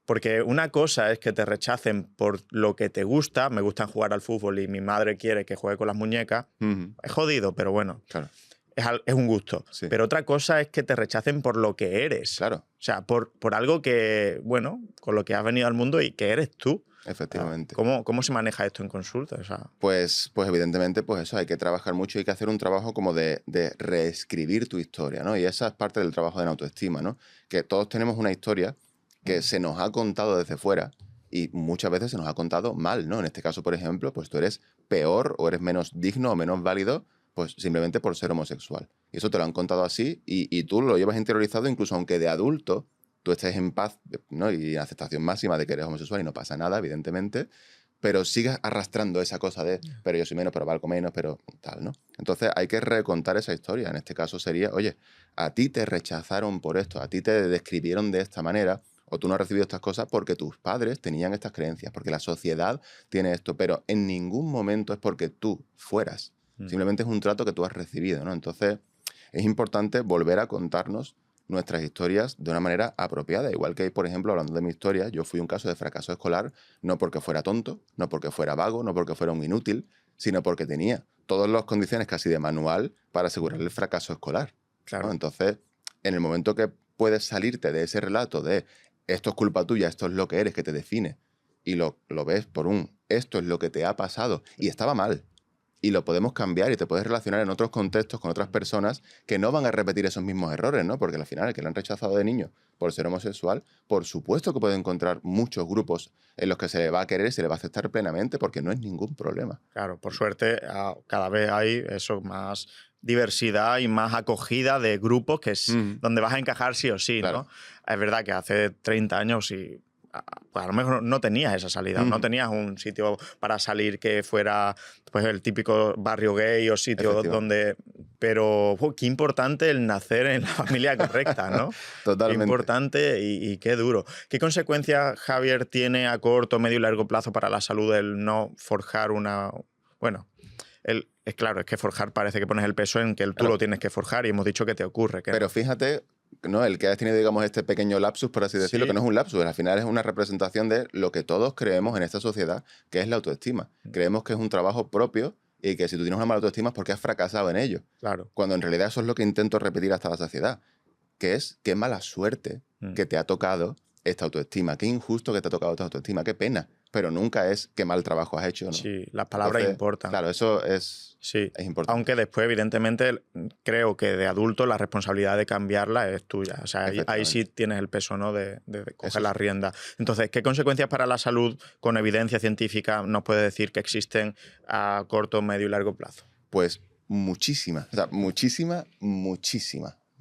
Porque una cosa es que te rechacen por lo que te gusta, me gustan jugar al fútbol y mi madre quiere que juegue con las muñecas, es jodido, pero bueno. Claro. Es un gusto. Sí. Pero otra cosa es que te rechacen por lo que eres. Claro. O sea, por algo que, bueno, con lo que has venido al mundo y que eres tú. Efectivamente. ¿Cómo se maneja esto en consulta? O sea, Pues evidentemente, pues eso, hay que trabajar mucho y hay que hacer un trabajo como de reescribir tu historia, ¿no? Y esa es parte del trabajo de la autoestima, ¿no? Que todos tenemos una historia que se nos ha contado desde fuera y muchas veces se nos ha contado mal, ¿no? En este caso, por ejemplo, pues tú eres peor o eres menos digno o menos válido pues simplemente por ser homosexual. Y eso te lo han contado así y tú lo llevas interiorizado incluso aunque de adulto tú estés en paz, ¿no? Y en aceptación máxima de que eres homosexual y no pasa nada, evidentemente, pero sigas arrastrando esa cosa de, pero yo soy menos, pero valgo menos, pero tal, ¿no? Entonces hay que recontar esa historia. En este caso sería, oye, a ti te rechazaron por esto, a ti te describieron de esta manera, o tú no has recibido estas cosas porque tus padres tenían estas creencias, porque la sociedad tiene esto, pero en ningún momento es porque tú fueras. Simplemente es un trato que tú has recibido, ¿no? Entonces es importante volver a contarnos nuestras historias de una manera apropiada. Igual que, por ejemplo, hablando de mi historia, yo fui un caso de fracaso escolar no porque fuera tonto, no porque fuera vago, no porque fuera un inútil, sino porque tenía todas las condiciones casi de manual para asegurar el fracaso escolar. claro. ¿No? Entonces, en el momento que puedes salirte de ese relato de esto es culpa tuya, esto es lo que eres, que te define, y lo ves por esto es lo que te ha pasado, y estaba mal, y lo podemos cambiar y te puedes relacionar en otros contextos con otras personas que no van a repetir esos mismos errores, ¿no? Porque al final el que le han rechazado de niño por ser homosexual, por supuesto que puede encontrar muchos grupos en los que se le va a querer y se le va a aceptar plenamente porque no es ningún problema. Claro, por suerte cada vez hay eso más diversidad y más acogida de grupos que es donde vas a encajar sí o sí, Claro. ¿no? Es verdad que hace 30 años pues a lo mejor no tenías esa salida, no tenías un sitio para salir que fuera pues el típico barrio gay o sitio donde... Pero qué importante el nacer en la familia correcta, ¿no? Qué Totalmente. importante y qué duro. ¿Qué consecuencias, Javier, tiene a corto, medio y largo plazo para la salud el no forjar una... Bueno, es claro, es que forjar parece que pones el peso en que tú lo tienes que forjar y hemos dicho que te ocurre. Pero fíjate, ¿no? El que has tenido, digamos, este pequeño lapsus, por así decirlo, que no es un lapsus, al final es una representación de lo que todos creemos en esta sociedad, que es la autoestima. Creemos que es un trabajo propio y que si tú tienes una mala autoestima es porque has fracasado en ello. Claro. Cuando en realidad eso es lo que intento repetir hasta la saciedad, que es qué mala suerte que te ha tocado esta autoestima, qué injusto que te ha tocado esta autoestima, qué pena. Pero nunca es qué mal trabajo has hecho, ¿no? Sí, las palabras importan. Claro, eso es importante. Aunque después, evidentemente, creo que de adulto la responsabilidad de cambiarla es tuya. O sea, ahí sí tienes el peso, ¿no? de coger la rienda. Entonces, ¿qué consecuencias para la salud con evidencia científica nos puede decir que existen a corto, medio y largo plazo? Pues muchísimas. O sea, muchísimas.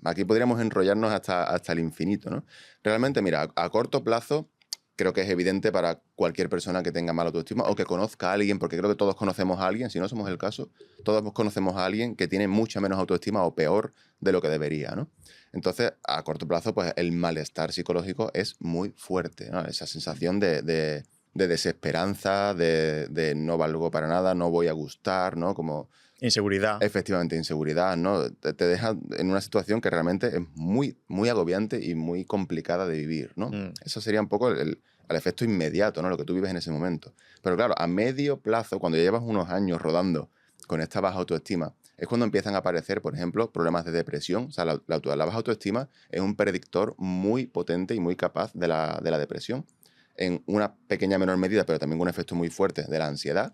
Aquí podríamos enrollarnos hasta el infinito, ¿no? Realmente, mira, a corto plazo creo que es evidente para cualquier persona que tenga mala autoestima o que conozca a alguien, porque creo que todos conocemos a alguien, si no somos el caso, todos conocemos a alguien que tiene mucha menos autoestima o peor de lo que debería, ¿no? Entonces, a corto plazo, pues el malestar psicológico es muy fuerte, ¿no? Esa sensación de desesperanza, de no valgo para nada, no voy a gustar, ¿no? Como... Inseguridad. Efectivamente, inseguridad, ¿no? Te deja en una situación que realmente es muy, muy agobiante y muy complicada de vivir, ¿no? Eso sería un poco el efecto inmediato, ¿no? Lo que tú vives en ese momento. Pero claro, a medio plazo, cuando ya llevas unos años rodando con esta baja autoestima, es cuando empiezan a aparecer, por ejemplo, problemas de depresión. O sea, la baja autoestima es un predictor muy potente y muy capaz de la depresión. En una pequeña menor medida, pero también con un efecto muy fuerte de la ansiedad.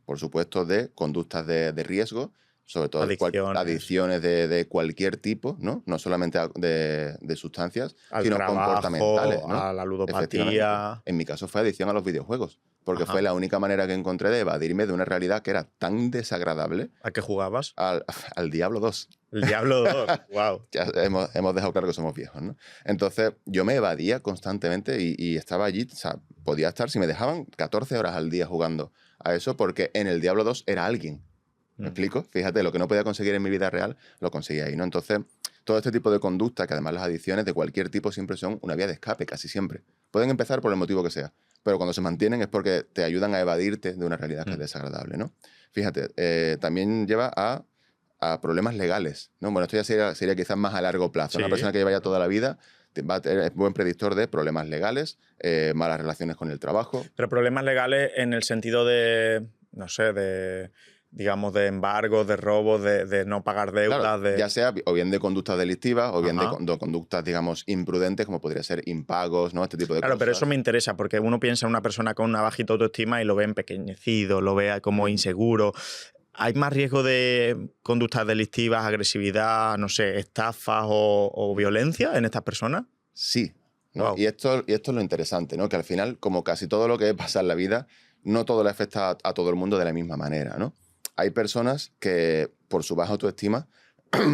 Por supuesto, de conductas de riesgo, sobre todo adicciones de cualquier tipo, ¿no? No solamente de sustancias, sino trabajo, comportamentales, ¿no? a la ludopatía. En mi caso fue adicción a los videojuegos, porque fue la única manera que encontré de evadirme de una realidad que era tan desagradable. ¿A qué jugabas? Al Diablo 2. El Diablo 2, wow. Ya hemos dejado claro que somos viejos, ¿no? Entonces, yo me evadía constantemente y estaba allí, o sea, podía estar, si me dejaban, 14 horas al día jugando a eso, porque en el Diablo 2 era alguien. ¿Me explico? Fíjate, lo que no podía conseguir en mi vida real, lo conseguía ahí, ¿no? Entonces, todo este tipo de conducta, que además las adicciones de cualquier tipo siempre son una vía de escape, casi siempre. Pueden empezar por el motivo que sea, pero cuando se mantienen es porque te ayudan a evadirte de una realidad que es desagradable, ¿no? Fíjate, también lleva a problemas legales, ¿no? Bueno, esto ya sería quizás más a largo plazo. Una persona que lleva ya toda la vida va a tener buen predictor de problemas legales, malas relaciones con el trabajo. Pero problemas legales en el sentido de, no sé, digamos, de embargos, de robos, de no pagar deudas. Claro, ya sea o bien de conductas delictivas o bien de conductas, digamos, imprudentes, como podría ser impagos, ¿no? Este tipo de cosas. Claro, pero eso me interesa, porque uno piensa en una persona con una bajita autoestima y lo ve empequeñecido, lo ve como inseguro. ¿Hay más riesgo de conductas delictivas, agresividad, no sé, estafas o violencia en estas personas? Sí, ¿no? Wow. Y esto es lo interesante, ¿no? Que al final, como casi todo lo que pasa en la vida, no todo le afecta a todo el mundo de la misma manera, ¿no? Hay personas que, por su baja autoestima,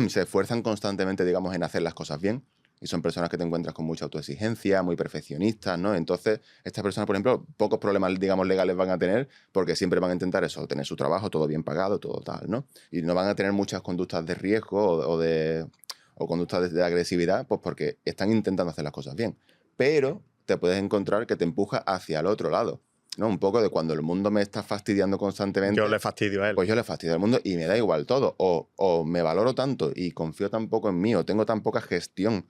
se esfuerzan constantemente, digamos, en hacer las cosas bien. Y son personas que te encuentras con mucha autoexigencia, muy perfeccionistas, ¿no? Entonces, estas personas, por ejemplo, pocos problemas, digamos, legales van a tener porque siempre van a intentar eso, tener su trabajo, todo bien pagado, todo tal, ¿no? Y no van a tener muchas conductas de riesgo o conductas de agresividad, pues porque están intentando hacer las cosas bien. Pero te puedes encontrar que te empuja hacia el otro lado, ¿no? Un poco de cuando el mundo me está fastidiando constantemente. Yo le fastidio a él. Pues yo le fastidio al mundo y me da igual todo. O me valoro tanto y confío tan poco en mí o tengo tan poca gestión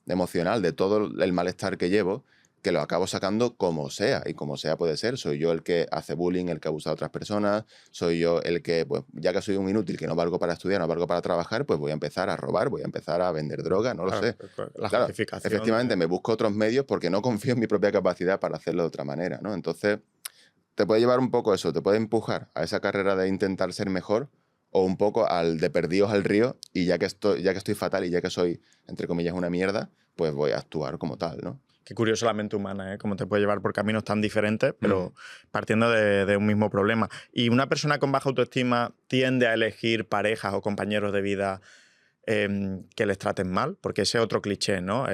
emocional de todo el malestar que llevo, que lo acabo sacando como sea. Y como sea puede ser. Soy yo el que hace bullying, el que abusa a otras personas. Soy yo el que, pues ya que soy un inútil, que no valgo para estudiar, no valgo para trabajar, pues voy a empezar a robar, voy a empezar a vender droga, no lo sé. La justificación. Efectivamente, me busco otros medios porque no confío en mi propia capacidad para hacerlo de otra manera, ¿no? Entonces, te puede llevar un poco eso, te puede empujar a esa carrera de intentar ser mejor o un poco al de perdidos al río y ya que estoy fatal y ya que soy, entre comillas, una mierda, pues voy a actuar como tal, ¿no? Qué curioso la mente humana, ¿eh? Cómo te puede llevar por caminos tan diferentes, pero partiendo de un mismo problema. ¿Y una persona con baja autoestima tiende a elegir parejas o compañeros de vida que les traten mal? Porque ese es otro cliché, ¿no?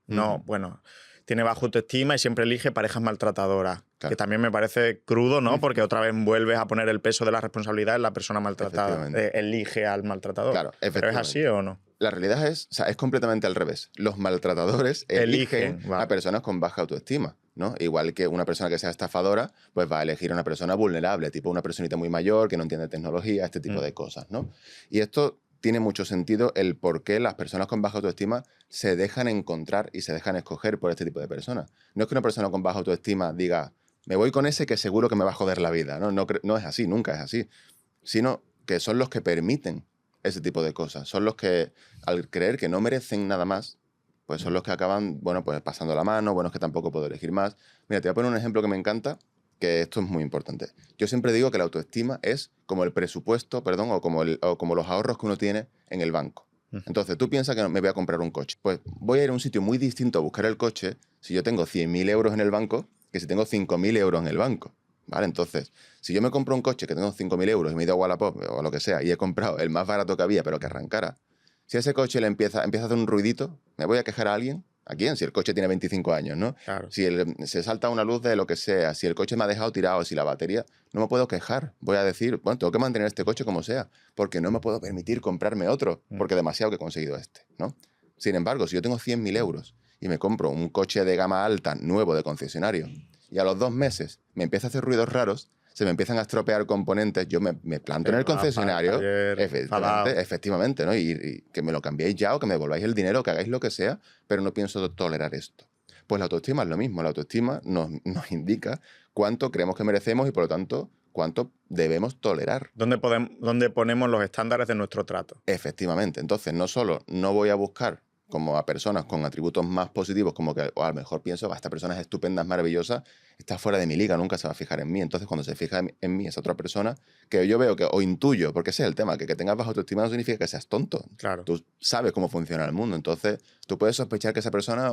No, bueno, tiene baja autoestima y siempre elige parejas maltratadoras. Claro. Que también me parece crudo, ¿no? Porque otra vez vuelves a poner el peso de la responsabilidad en la persona maltratada. Elige al maltratador. Claro, ¿Pero es así o no? La realidad es completamente al revés. Los maltratadores eligen a personas con baja autoestima, ¿no? Igual que una persona que sea estafadora, pues va a elegir a una persona vulnerable, tipo una personita muy mayor que no entiende tecnología, este tipo de cosas, ¿no? Y esto tiene mucho sentido el por qué las personas con baja autoestima se dejan encontrar y se dejan escoger por este tipo de personas. No es que una persona con baja autoestima diga, me voy con ese que seguro que me va a joder la vida, ¿no? No es así, nunca es así. Sino que son los que permiten ese tipo de cosas. Son los que, al creer que no merecen nada más, pues son los que acaban, bueno, pues pasando la mano, bueno, es que tampoco puedo elegir más. Mira, te voy a poner un ejemplo que me encanta, que esto es muy importante. Yo siempre digo que la autoestima es como el presupuesto, perdón, o como los ahorros que uno tiene en el banco. Entonces, tú piensas que me voy a comprar un coche. Pues voy a ir a un sitio muy distinto a buscar el coche si yo tengo 100.000 euros en el banco que si tengo 5.000 euros en el banco. ¿Vale? Entonces, si yo me compro un coche que tengo 5.000 euros y me he ido a Wallapop o lo que sea y he comprado el más barato que había pero que arrancara, si a ese coche le empieza a hacer un ruidito, ¿me voy a quejar a alguien? ¿A quién? Si el coche tiene 25 años, ¿no? Claro. Si se salta una luz de lo que sea, si el coche me ha dejado tirado, si la batería, no me puedo quejar. Voy a decir, bueno, tengo que mantener este coche como sea, porque no me puedo permitir comprarme otro, porque demasiado que he conseguido este, ¿no? Sin embargo, si yo tengo 100.000 euros y me compro un coche de gama alta, nuevo, de concesionario, y a los 2 meses me empieza a hacer ruidos raros, se me empiezan a estropear componentes, yo me planto en el concesionario, efectivamente, ¿no? Y que me lo cambiéis ya o que me devolváis el dinero, que hagáis lo que sea, pero no pienso tolerar esto. Pues la autoestima es lo mismo. La autoestima nos indica cuánto creemos que merecemos y, por lo tanto, cuánto debemos tolerar. ¿Dónde ponemos los estándares de nuestro trato? Efectivamente. Entonces, no solo no voy a buscar como a personas con atributos más positivos, como que o a lo mejor pienso, esta persona es estupenda, es maravillosa, está fuera de mi liga, nunca se va a fijar en mí. Entonces, cuando se fija en mí esa otra persona, que yo veo que, o intuyo, porque ese es el tema, que tengas baja autoestima no significa que seas tonto. Claro. Tú sabes cómo funciona el mundo, entonces tú puedes sospechar que esa persona,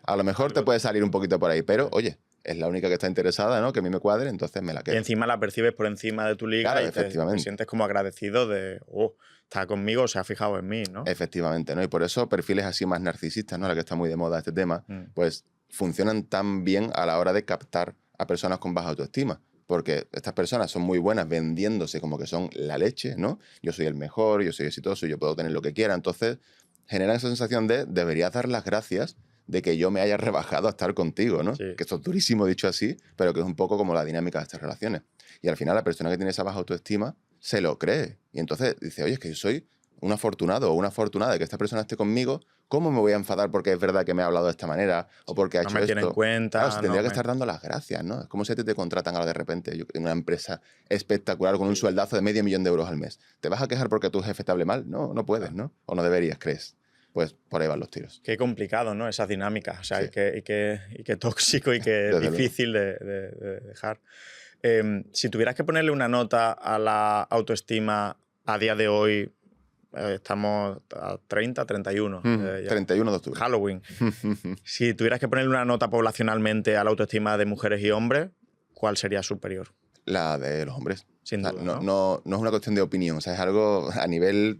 a lo mejor te puede salir un poquito por ahí, pero, oye, es la única que está interesada, ¿no? Que a mí me cuadre, entonces me la quedo. Y encima la percibes por encima de tu liga, claro, y te sientes como agradecido de, está conmigo, se ha fijado en mí, ¿no? Efectivamente, ¿no? Y por eso perfiles así más narcisistas, ¿no? Ahora que está muy de moda este tema, pues funcionan tan bien a la hora de captar a personas con baja autoestima. Porque estas personas son muy buenas vendiéndose como que son la leche, ¿no? Yo soy el mejor, yo soy exitoso, yo puedo tener lo que quiera. Entonces generan esa sensación de deberías dar las gracias de que yo me haya rebajado a estar contigo, ¿no? Sí. Que esto es durísimo dicho así, pero que es un poco como la dinámica de estas relaciones. Y al final la persona que tiene esa baja autoestima se lo cree. Y entonces dice, oye, es que yo soy un afortunado o una afortunada de que esta persona esté conmigo, ¿cómo me voy a enfadar porque es verdad que me ha hablado de esta manera o porque ha hecho esto? No me tiene en cuenta. Claro, tendría que estar dando las gracias, ¿no? Es como si te contratan ahora de repente en una empresa espectacular con un sueldazo de $500.000 al mes. ¿Te vas a quejar porque tu jefe te hable mal? No, no puedes, ¿no? O no deberías, crees. Pues por ahí van los tiros. Qué complicado, ¿no? Esas dinámicas. O sea, Sí. y qué tóxico y qué difícil de dejar. Si tuvieras que ponerle una nota a la autoestima a día de hoy, estamos a 30, 31. 31 de octubre. Halloween. Si tuvieras que ponerle una nota poblacionalmente a la autoestima de mujeres y hombres, ¿cuál sería superior? La de los hombres. Sin duda, no es una cuestión de opinión. O sea, es algo a nivel,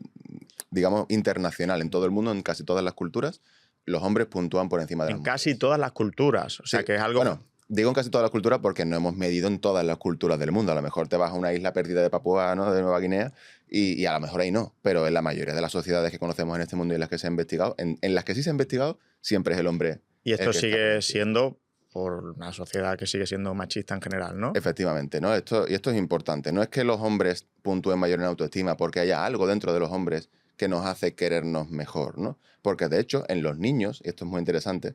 digamos, internacional. En todo el mundo, en casi todas las culturas, los hombres puntúan por encima de las mujeres. En casi todas las culturas. O sea, sí, que es algo... Bueno, digo en casi todas las culturas porque no hemos medido en todas las culturas del mundo. A lo mejor te vas a una isla perdida de Papúa, ¿no? De Nueva Guinea, y a lo mejor ahí no. Pero en la mayoría de las sociedades que conocemos en este mundo y en las que se ha investigado, en las que sí se ha investigado, siempre es el hombre. Y esto sigue siendo por una sociedad que sigue siendo machista en general, ¿no? Efectivamente, ¿no? Esto es importante. No es que los hombres puntúen mayor en autoestima porque haya algo dentro de los hombres que nos hace querernos mejor, ¿no? Porque de hecho, en los niños, y esto es muy interesante,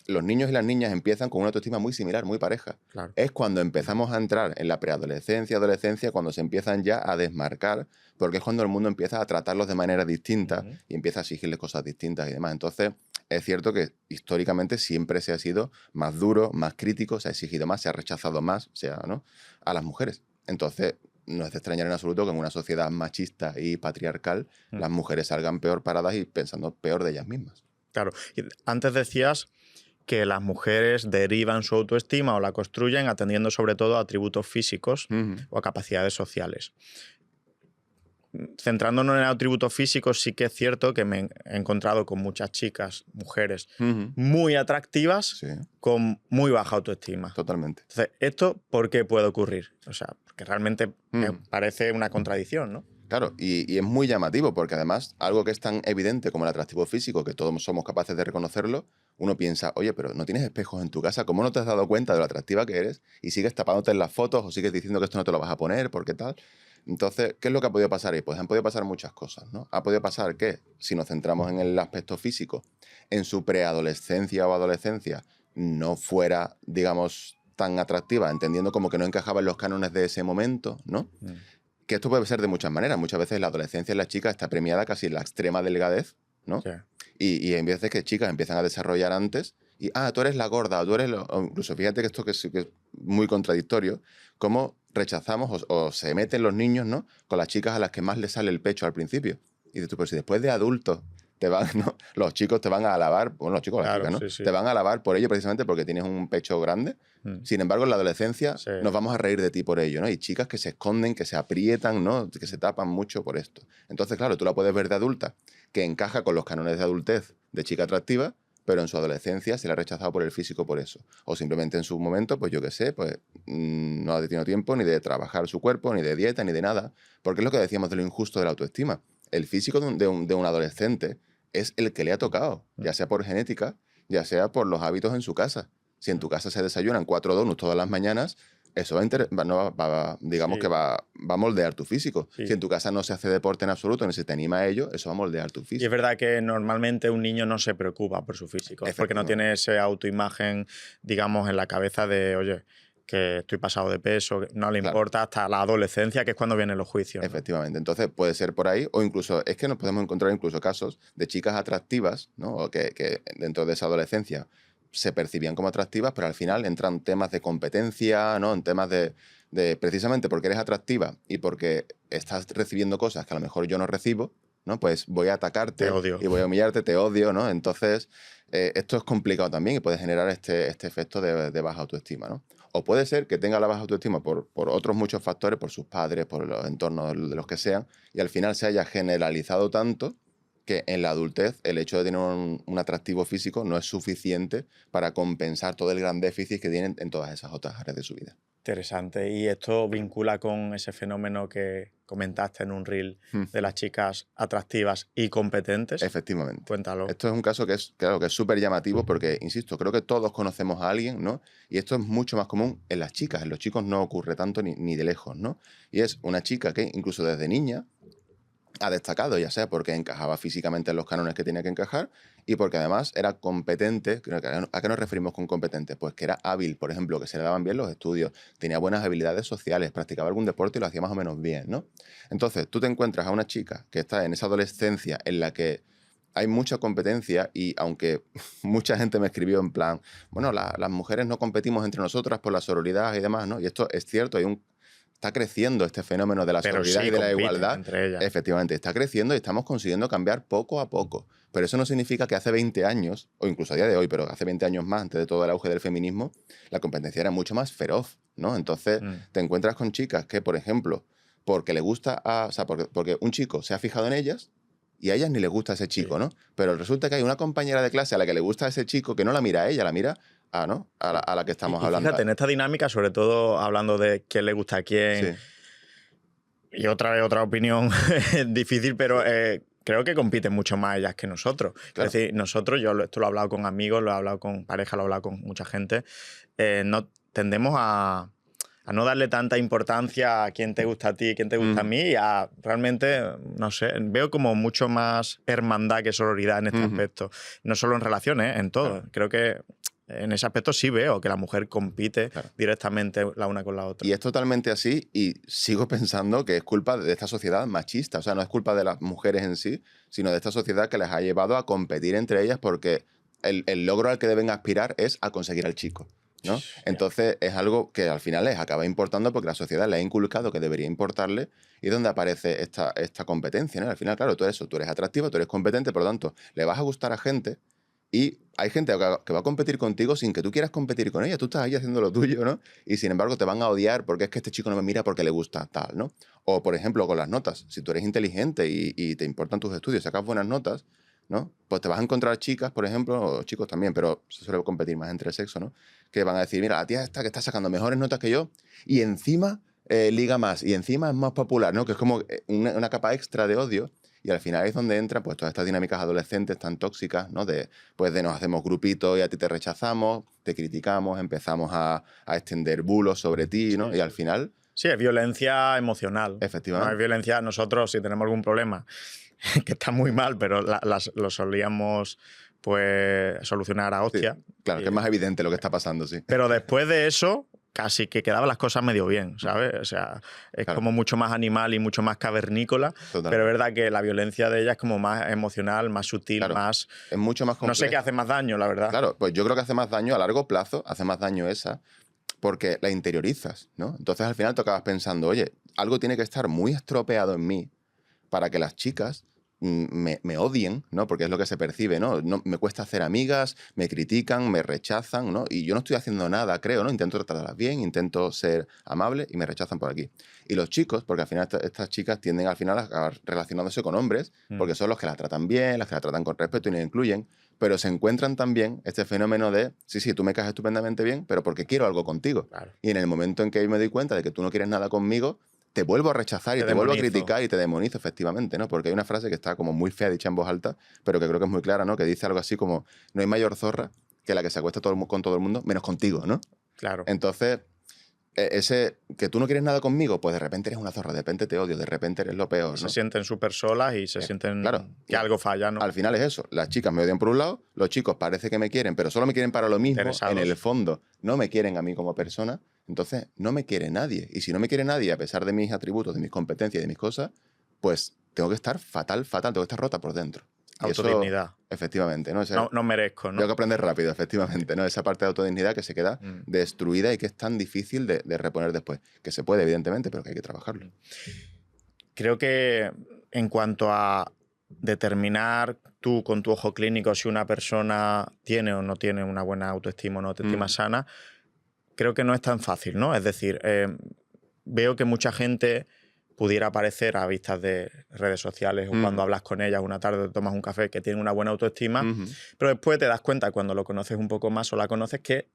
los niños y las niñas empiezan con una autoestima muy similar, muy pareja. Claro. Es cuando empezamos a entrar en la preadolescencia, adolescencia, cuando se empiezan ya a desmarcar, porque es cuando el mundo empieza a tratarlos de manera distinta y empieza a exigirles cosas distintas y demás. Entonces, es cierto que históricamente siempre se ha sido más duro, más crítico, se ha exigido más, se ha rechazado más, ¿no? A las mujeres. Entonces, no es de extrañar en absoluto que en una sociedad machista y patriarcal las mujeres salgan peor paradas y pensando peor de ellas mismas. Claro. Y antes decías que las mujeres derivan su autoestima o la construyen atendiendo sobre todo a atributos físicos o a capacidades sociales. Centrándonos en atributos físicos, sí que es cierto que me he encontrado con muchas chicas, mujeres, muy atractivas, con muy baja autoestima. Totalmente. Entonces, ¿esto por qué puede ocurrir? O sea, porque realmente me parece una contradicción, ¿no? Claro, y es muy llamativo porque además algo que es tan evidente como el atractivo físico, que todos somos capaces de reconocerlo, uno piensa, oye, pero no tienes espejos en tu casa, ¿cómo no te has dado cuenta de lo atractiva que eres? Y sigues tapándote en las fotos o sigues diciendo que esto no te lo vas a poner, ¿por qué tal? Entonces, ¿qué es lo que ha podido pasar ahí? Pues han podido pasar muchas cosas, ¿no? Ha podido pasar que, si nos centramos en el aspecto físico, en su preadolescencia o adolescencia, no fuera, digamos, tan atractiva, entendiendo como que no encajaba en los cánones de ese momento, ¿no? Que esto puede ser de muchas maneras. Muchas veces la adolescencia en la chica está premiada casi en la extrema delgadez, ¿no? Sí. Y hay veces que chicas empiezan a desarrollar antes y, tú eres la gorda, o tú eres... O incluso fíjate que esto que es muy contradictorio, cómo rechazamos o se meten los niños, ¿no? Con las chicas a las que más les sale el pecho al principio. Y dices tú, pero si después de adultos te van, ¿no? Los chicos te van a alabar, bueno, los chicos, claro, las chicas, ¿no? Sí, sí. Te van a alabar por ello precisamente porque tienes un pecho grande. Sin embargo, en la adolescencia nos vamos a reír de ti por ello, ¿no? Y chicas que se esconden, que se aprietan, ¿no? Que se tapan mucho por esto. Entonces, claro, tú la puedes ver de adulta, que encaja con los cánones de adultez de chica atractiva, pero en su adolescencia se le ha rechazado por el físico por eso. O simplemente en su momento, pues yo qué sé, pues no ha tenido tiempo ni de trabajar su cuerpo, ni de dieta, ni de nada. Porque es lo que decíamos de lo injusto de la autoestima. El físico de un adolescente es el que le ha tocado, ya sea por genética, ya sea por los hábitos en su casa. Si en tu casa se desayunan 4 donuts todas las mañanas, eso digamos que va a moldear tu físico. Sí. Si en tu casa no se hace deporte en absoluto, ni se te anima a ello, eso va a moldear tu físico. Y es verdad que normalmente un niño no se preocupa por su físico, es porque no tiene esa autoimagen, digamos, en la cabeza de, oye, que estoy pasado de peso, no le importa hasta la adolescencia, que es cuando vienen los juicios, ¿no? Efectivamente. Entonces puede ser por ahí, o incluso, es que nos podemos encontrar incluso casos de chicas atractivas, ¿no? O que dentro de esa adolescencia se percibían como atractivas, pero al final entran temas de competencia, ¿no? En temas de precisamente porque eres atractiva y porque estás recibiendo cosas que a lo mejor yo no recibo, ¿no? Pues voy a atacarte y voy a humillarte, te odio, ¿no? Entonces, esto es complicado también y puede generar este efecto de baja autoestima, ¿no? O puede ser que tenga la baja autoestima por otros muchos factores, por sus padres, por los entornos de los que sean, y al final se haya generalizado tanto que en la adultez el hecho de tener un atractivo físico no es suficiente para compensar todo el gran déficit que tienen en todas esas otras áreas de su vida. Interesante. Y esto vincula con ese fenómeno que comentaste en un reel de las chicas atractivas y competentes. Efectivamente. Cuéntalo. Esto es un caso que es súper llamativo porque, insisto, creo que todos conocemos a alguien, ¿no? Y esto es mucho más común en las chicas. En los chicos no ocurre tanto ni de lejos, ¿no? Y es una chica que incluso desde niña ha destacado, ya sea porque encajaba físicamente en los cánones que tenía que encajar y porque además era competente. ¿A qué nos referimos con competente? Pues que era hábil, por ejemplo, que se le daban bien los estudios, tenía buenas habilidades sociales, practicaba algún deporte y lo hacía más o menos bien, ¿no? Entonces, tú te encuentras a una chica que está en esa adolescencia en la que hay mucha competencia y aunque mucha gente me escribió en plan, bueno, las mujeres no competimos entre nosotras por la sororidad y demás, ¿no? Y esto es cierto, está creciendo este fenómeno de la sororidad y de la igualdad. Entre ellas. Efectivamente, está creciendo y estamos consiguiendo cambiar poco a poco. Pero eso no significa que hace 20 años, o incluso a día de hoy, pero hace 20 años más, antes de todo el auge del feminismo, la competencia era mucho más feroz, ¿no? Entonces, te encuentras con chicas que, por ejemplo, porque le gusta porque un chico se ha fijado en ellas y a ellas ni les gusta ese chico, ¿no? Pero resulta que hay una compañera de clase a la que le gusta ese chico que no la mira a ella, la mira ¿no? a la que estamos hablando. Fíjate, en esta dinámica, sobre todo hablando de quién le gusta a quién, y otra opinión difícil, pero creo que compiten mucho más ellas que nosotros. Claro. Es decir, nosotros, esto lo he hablado con amigos, lo he hablado con pareja, lo he hablado con mucha gente, no tendemos a no darle tanta importancia a quién te gusta a ti, quién te gusta a mí, y a realmente, no sé, veo como mucho más hermandad que sororidad en este aspecto. No solo en relaciones, en todo. Claro. Creo que en ese aspecto sí veo que la mujer compite directamente la una con la otra. Y es totalmente así y sigo pensando que es culpa de esta sociedad machista. O sea, no es culpa de las mujeres en sí, sino de esta sociedad que les ha llevado a competir entre ellas porque el logro al que deben aspirar es a conseguir al chico, ¿no? Entonces es algo que al final les acaba importando porque la sociedad le ha inculcado que debería importarle y donde aparece esta competencia, ¿no? Al final, claro, tú eres atractivo, tú eres competente, por lo tanto, le vas a gustar a gente Y hay gente que va a competir contigo sin que tú quieras competir con ella. Tú estás ahí haciendo lo tuyo, ¿no? Y sin embargo te van a odiar porque es que este chico no me mira porque le gusta tal, ¿no? O, por ejemplo, con las notas. Si tú eres inteligente y te importan tus estudios, sacas buenas notas, ¿no? Pues te vas a encontrar chicas, por ejemplo, o chicos también, pero se suele competir más entre el sexo, ¿no? Que van a decir, mira, la tía esta que está sacando mejores notas que yo y encima liga más y encima es más popular, ¿no? Que es como una capa extra de odio. Y al final es donde entran pues todas estas dinámicas adolescentes tan tóxicas, ¿no? Pues de nos hacemos grupitos y a ti te rechazamos, te criticamos, empezamos a extender bulos sobre ti, ¿no? Sí, y al final... Sí, es violencia emocional. Efectivamente. No es violencia nosotros si tenemos algún problema, que está muy mal, pero lo solíamos pues solucionar a hostia. Sí, claro, que es más evidente lo que está pasando, sí. Pero después de eso, casi que quedaban las cosas medio bien, ¿sabes? O sea, es Claro. como mucho más animal y mucho más cavernícola, Total. pero es verdad que la violencia de ella es como más emocional, más sutil, Claro, más... es mucho más complejo. No sé qué hace más daño, la verdad. Claro, pues yo creo que hace más daño a largo plazo, hace más daño esa, porque la interiorizas, ¿no? Entonces al final te acabas pensando, oye, algo tiene que estar muy estropeado en mí para que las chicas me odien, ¿no? Porque es lo que se percibe, ¿no? Me cuesta hacer amigas, me critican, me rechazan, ¿no? Y yo no estoy haciendo nada, creo, ¿no? Intento tratarlas bien, intento ser amable y me rechazan por aquí. Y los chicos, porque al final estas chicas tienden al final a acabar relacionándose con hombres, porque son los que las tratan bien, las que la tratan con respeto y la incluyen, pero se encuentran también este fenómeno de, sí, tú me caes estupendamente bien, pero porque quiero algo contigo. Claro. Y en el momento en que yo me doy cuenta de que tú no quieres nada conmigo, te vuelvo a rechazar y te vuelvo a criticar y te demonizo, efectivamente, ¿no? Porque hay una frase que está como muy fea dicha en voz alta, pero que creo que es muy clara, ¿no? Que dice algo así como, no hay mayor zorra que la que se acuesta con todo el mundo, menos contigo, ¿no? Claro. Entonces, ese que tú no quieres nada conmigo, pues de repente eres una zorra, de repente te odio, de repente eres lo peor, ¿no? Se sienten súper solas y se sienten claro, que algo falla, ¿no? Al final es eso. Las chicas me odian por un lado, los chicos parece que me quieren, pero solo me quieren para lo mismo. En el fondo no me quieren a mí como persona. Entonces no me quiere nadie. Y si no me quiere nadie, a pesar de mis atributos, de mis competencias y de mis cosas, pues tengo que estar fatal, tengo que estar rota por dentro. Y autodignidad. Eso, efectivamente, ¿no? No merezco, ¿no? Tengo que aprender rápido, efectivamente, ¿no? Esa parte de autodignidad que se queda destruida y que es tan difícil de reponer después. Que se puede, evidentemente, pero que hay que trabajarlo. Creo que en cuanto a determinar tú con tu ojo clínico si una persona tiene o no tiene una buena autoestima o una autoestima sana, creo que no es tan fácil, ¿no? Es decir, veo que mucha gente pudiera parecer a vistas de redes sociales o cuando hablas con ellas una tarde, tomas un café, que tiene una buena autoestima, pero después te das cuenta cuando lo conoces un poco más o la conoces que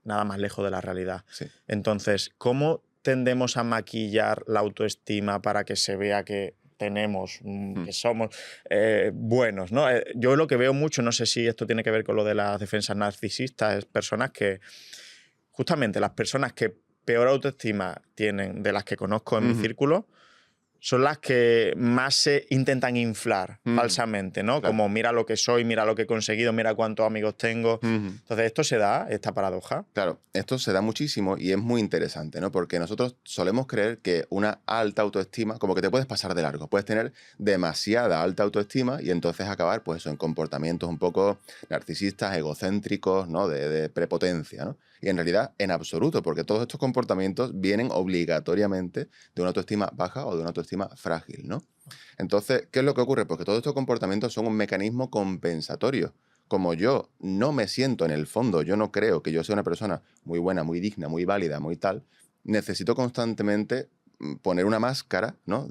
nada más lejos de la realidad. Sí. Entonces, ¿cómo tendemos a maquillar la autoestima para que se vea que tenemos, que somos buenos, ¿no? Yo lo que veo mucho, no sé si esto tiene que ver con lo de las defensas narcisistas, es personas que, justamente las personas que peor autoestima tienen de las que conozco en mi círculo, son las que más se intentan inflar falsamente, ¿no? Claro. Como mira lo que soy, mira lo que he conseguido, mira cuántos amigos tengo. Entonces esto se da, esta paradoja. Claro, esto se da muchísimo y es muy interesante, ¿no? Porque nosotros solemos creer que una alta autoestima, como que te puedes pasar de largo, puedes tener demasiada alta autoestima y entonces acabar, pues eso, en comportamientos un poco narcisistas, egocéntricos, ¿no? De prepotencia, ¿no? Y en realidad, en absoluto, porque todos estos comportamientos vienen obligatoriamente de una autoestima baja o de una autoestima frágil, ¿no? Entonces, ¿qué es lo que ocurre? Porque todos estos comportamientos son un mecanismo compensatorio. Como yo no me siento en el fondo, yo no creo que yo sea una persona muy buena, muy digna, muy válida, muy tal, necesito constantemente poner una máscara, ¿no?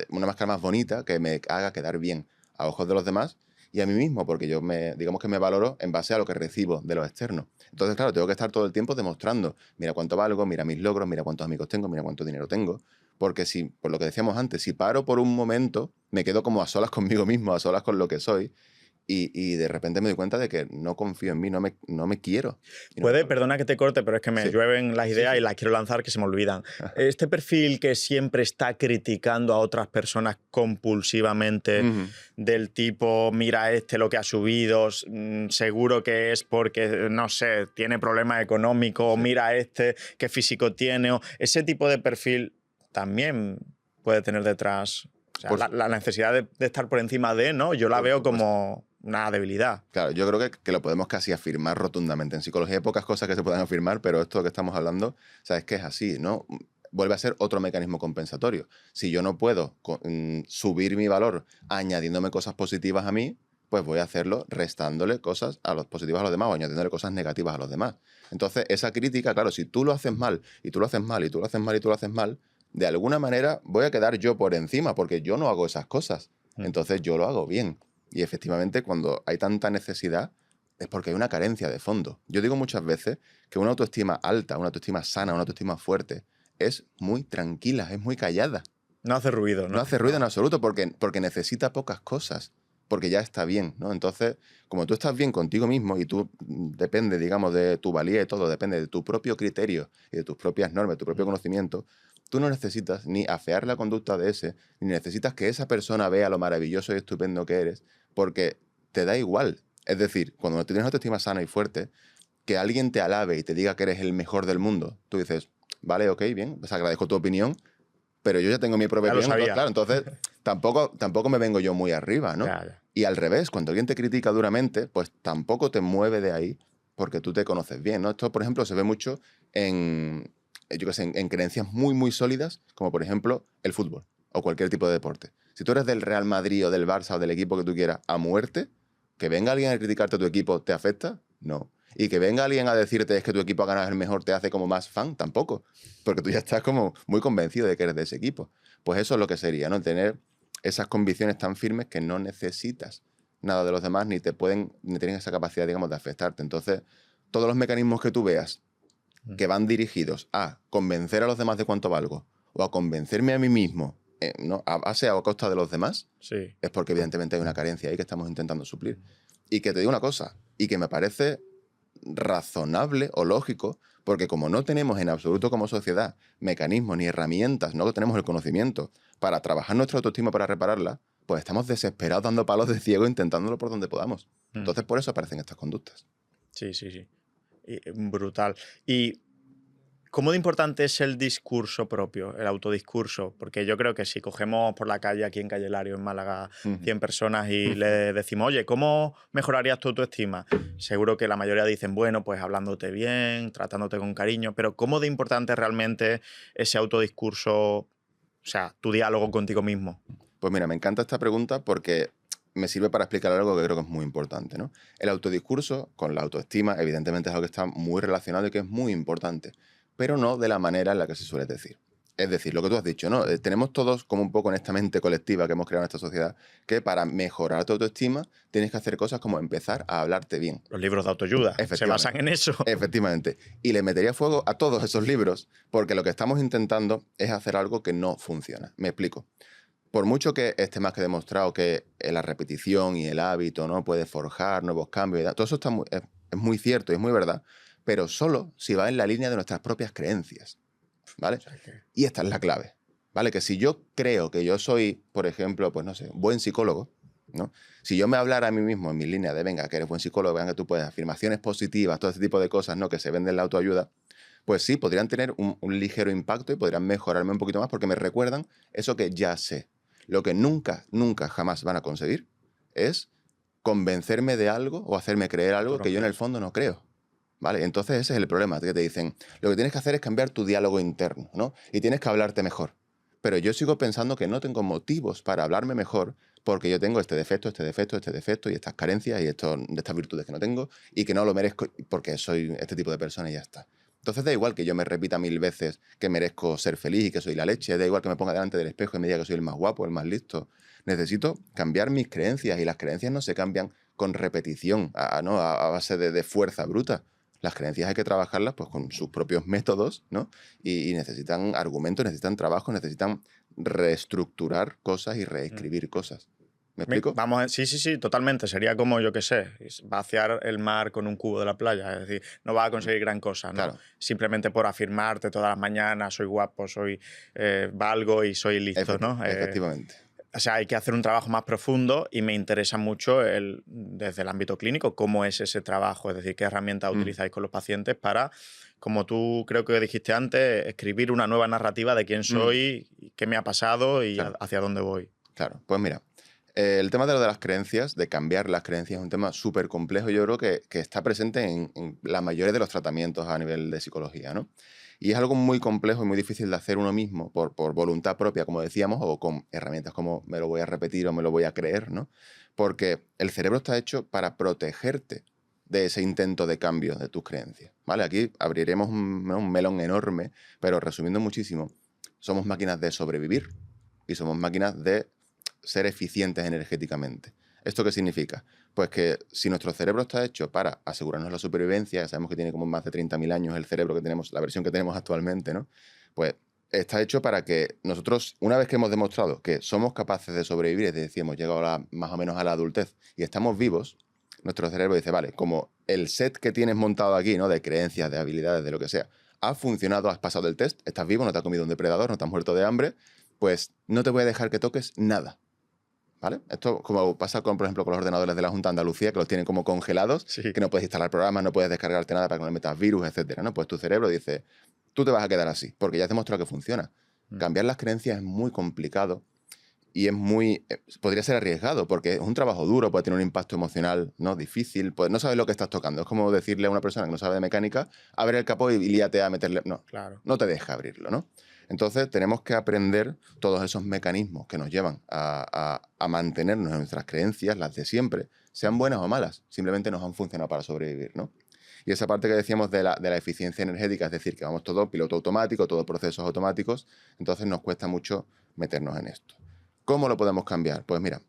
Una máscara más bonita que me haga quedar bien a ojos de los demás y a mí mismo, porque yo digamos que me valoro en base a lo que recibo de lo externo. Entonces, claro, tengo que estar todo el tiempo demostrando, mira cuánto valgo, mira mis logros, mira cuántos amigos tengo, mira cuánto dinero tengo. Porque si, por lo que decíamos antes, si paro por un momento, me quedo como a solas conmigo mismo, a solas con lo que soy, y de repente me doy cuenta de que no confío en mí, no me quiero. Perdona que te corte, pero es que me llueven las ideas y las quiero lanzar que se me olvidan. Este perfil que siempre está criticando a otras personas compulsivamente, del tipo, mira lo que ha subido, seguro que es porque, no sé, tiene problemas económicos, mira qué físico tiene, o ese tipo de perfil también puede tener detrás... O sea, la necesidad de estar por encima de, ¿no? Yo la veo como una debilidad. Claro, yo creo que lo podemos casi afirmar rotundamente. En psicología hay pocas cosas que se puedan afirmar, pero esto que estamos hablando, sabes que es así, ¿no? Vuelve a ser otro mecanismo compensatorio. Si yo no puedo subir mi valor añadiéndome cosas positivas a mí, pues voy a hacerlo restándole cosas a los positivas a los demás o añadiéndole cosas negativas a los demás. Entonces, esa crítica, claro, si tú lo haces mal, y tú lo haces mal, y tú lo haces mal, y tú lo haces mal, de alguna manera voy a quedar yo por encima, porque yo no hago esas cosas. Entonces, yo lo hago bien. Y efectivamente, cuando hay tanta necesidad, es porque hay una carencia de fondo. Yo digo muchas veces que una autoestima alta, una autoestima sana, una autoestima fuerte, es muy tranquila, es muy callada. No hace ruido, ¿no? No hace ruido en absoluto porque necesita pocas cosas, porque ya está bien, ¿no? Entonces, como tú estás bien contigo mismo y tú depende, digamos, de tu valía y todo, depende de tu propio criterio y de tus propias normas, de tu propio conocimiento, tú no necesitas ni afear la conducta de ese, ni necesitas que esa persona vea lo maravilloso y estupendo que eres, porque te da igual. Es decir, cuando tú tienes una autoestima sana y fuerte, que alguien te alabe y te diga que eres el mejor del mundo, tú dices, vale, ok, bien, pues agradezco tu opinión, pero yo ya tengo mi propia Ya lo opinión, sabía. claro, entonces tampoco me vengo yo muy arriba, ¿no? Ya. Y al revés, cuando alguien te critica duramente, pues tampoco te mueve de ahí porque tú te conoces bien, ¿no? Esto, por ejemplo, se ve mucho yo qué sé, en creencias muy, muy sólidas, como por ejemplo el fútbol o cualquier tipo de deporte. Si tú eres del Real Madrid o del Barça o del equipo que tú quieras a muerte, que venga alguien a criticarte a tu equipo, ¿te afecta? No. Y que venga alguien a decirte es que tu equipo ha ganado el mejor, ¿te hace como más fan? Tampoco. Porque tú ya estás como muy convencido de que eres de ese equipo. Pues eso es lo que sería, ¿no? Tener esas convicciones tan firmes que no necesitas nada de los demás ni tienen esa capacidad, digamos, de afectarte. Entonces, todos los mecanismos que tú veas que van dirigidos a convencer a los demás de cuánto valgo o a convencerme a mí mismo, ¿no? a base o a costa de los demás, Sí. es porque evidentemente hay una carencia ahí que estamos intentando suplir. Y que te digo una cosa, y que me parece razonable o lógico, porque como no tenemos en absoluto como sociedad mecanismos ni herramientas, no tenemos el conocimiento para trabajar nuestra autoestima para repararla, pues estamos desesperados dando palos de ciego intentándolo por donde podamos. Entonces por eso aparecen estas conductas. Sí. Brutal. ¿Y cómo de importante es el discurso propio, el autodiscurso? Porque yo creo que si cogemos por la calle, aquí en Calle Lario, en Málaga, 100 personas y le decimos, oye, ¿cómo mejorarías tu autoestima? Seguro que la mayoría dicen, bueno, pues hablándote bien, tratándote con cariño, pero ¿cómo de importante es realmente ese autodiscurso, o sea, tu diálogo contigo mismo? Pues mira, me encanta esta pregunta porque me sirve para explicar algo que creo que es muy importante, ¿no? El autodiscurso con la autoestima, evidentemente, es algo que está muy relacionado y que es muy importante, pero no de la manera en la que se suele decir. Es decir, lo que tú has dicho, ¿no? Tenemos todos como un poco en esta mente colectiva que hemos creado en esta sociedad que para mejorar tu autoestima tienes que hacer cosas como empezar a hablarte bien. Los libros de autoayuda se basan en eso. Efectivamente. Y le metería fuego a todos esos libros porque lo que estamos intentando es hacer algo que no funciona. Me explico. Por mucho que esté más que demostrado que la repetición y el hábito, ¿no?, puede forjar nuevos cambios y todo eso es muy cierto y es muy verdad, pero solo si va en la línea de nuestras propias creencias, ¿vale? O sea que- Y esta es la clave, ¿vale? Que si yo creo que yo soy, por ejemplo, pues no sé, buen psicólogo, ¿no? Si yo me hablara a mí mismo en mi línea de, venga, que eres buen psicólogo, venga, que tú puedes, afirmaciones positivas, todo este tipo de cosas, ¿no?, que se venden en la autoayuda, pues sí, podrían tener un ligero impacto y podrían mejorarme un poquito más porque me recuerdan eso que ya sé. Lo que nunca, nunca, jamás van a conseguir es convencerme de algo o hacerme creer algo que yo en el fondo no creo. ¿Vale? Entonces ese es el problema, que te dicen, lo que tienes que hacer es cambiar tu diálogo interno, ¿no? Y tienes que hablarte mejor. Pero yo sigo pensando que no tengo motivos para hablarme mejor porque yo tengo este defecto, este defecto, este defecto y estas carencias y estas virtudes que no tengo y que no lo merezco porque soy este tipo de persona y ya está. Entonces da igual que yo me repita 1000 veces que merezco ser feliz y que soy la leche, da igual que me ponga delante del espejo y me diga que soy el más guapo, el más listo. Necesito cambiar mis creencias y las creencias no se cambian con repetición, ¿no?, a base de fuerza bruta. Las creencias hay que trabajarlas pues, con sus propios métodos, ¿no? Y necesitan argumentos, necesitan trabajo, necesitan reestructurar cosas y reescribir cosas. ¿Me explico? Sí, totalmente. Sería como, yo qué sé, vaciar el mar con un cubo de la playa. Es decir, no vas a conseguir gran cosa, ¿no? Claro. Simplemente por afirmarte todas las mañanas, soy guapo, soy valgo y soy listo, ¿no? Efectivamente. O sea, hay que hacer un trabajo más profundo y me interesa mucho desde el ámbito clínico cómo es ese trabajo, es decir, qué herramientas utilizáis con los pacientes para, como tú creo que dijiste antes, escribir una nueva narrativa de quién soy, qué me ha pasado y Claro. hacia dónde voy. Claro, pues mira, el tema de lo de las creencias, de cambiar las creencias, es un tema súper complejo y yo creo que está presente en la mayoría de los tratamientos a nivel de psicología, ¿no? Y es algo muy complejo y muy difícil de hacer uno mismo por voluntad propia, como decíamos, o con herramientas como me lo voy a repetir o me lo voy a creer, ¿no? Porque el cerebro está hecho para protegerte de ese intento de cambio de tus creencias, ¿vale? Aquí abriremos un melón enorme, pero resumiendo muchísimo, somos máquinas de sobrevivir y somos máquinas de ser eficientes energéticamente. ¿Esto qué significa? Pues que si nuestro cerebro está hecho para asegurarnos la supervivencia, sabemos que tiene como más de 30.000 años el cerebro que tenemos, la versión que tenemos actualmente, ¿no? Pues está hecho para que nosotros, una vez que hemos demostrado que somos capaces de sobrevivir, es decir, hemos llegado más o menos a la adultez y estamos vivos, nuestro cerebro dice, vale, como el set que tienes montado aquí, ¿no? De creencias, de habilidades, de lo que sea, ha funcionado, has pasado el test, estás vivo, no te ha comido un depredador, no te has muerto de hambre, pues no te voy a dejar que toques nada. ¿Vale? Esto como pasa, con, por ejemplo, con los ordenadores de la Junta de Andalucía, que los tienen como congelados, Sí. que no puedes instalar programas, no puedes descargarte nada para que no le metas virus, etcétera, ¿no? Pues tu cerebro dice, tú te vas a quedar así, porque ya has demostrado que funciona. Cambiar las creencias es muy complicado y es muy... podría ser arriesgado, porque es un trabajo duro, puede tener un impacto emocional, ¿no? Difícil, pues no sabes lo que estás tocando. Es como decirle a una persona que no sabe de mecánica, abre el capó y líate a meterle... No, Claro. no te deja abrirlo, ¿no? Entonces tenemos que aprender todos esos mecanismos que nos llevan a mantenernos en nuestras creencias, las de siempre, sean buenas o malas, simplemente nos han funcionado para sobrevivir, ¿no? Y esa parte que decíamos de la eficiencia energética, es decir, que vamos todo piloto automático, todo procesos automáticos, entonces nos cuesta mucho meternos en esto. ¿Cómo lo podemos cambiar? Pues mira,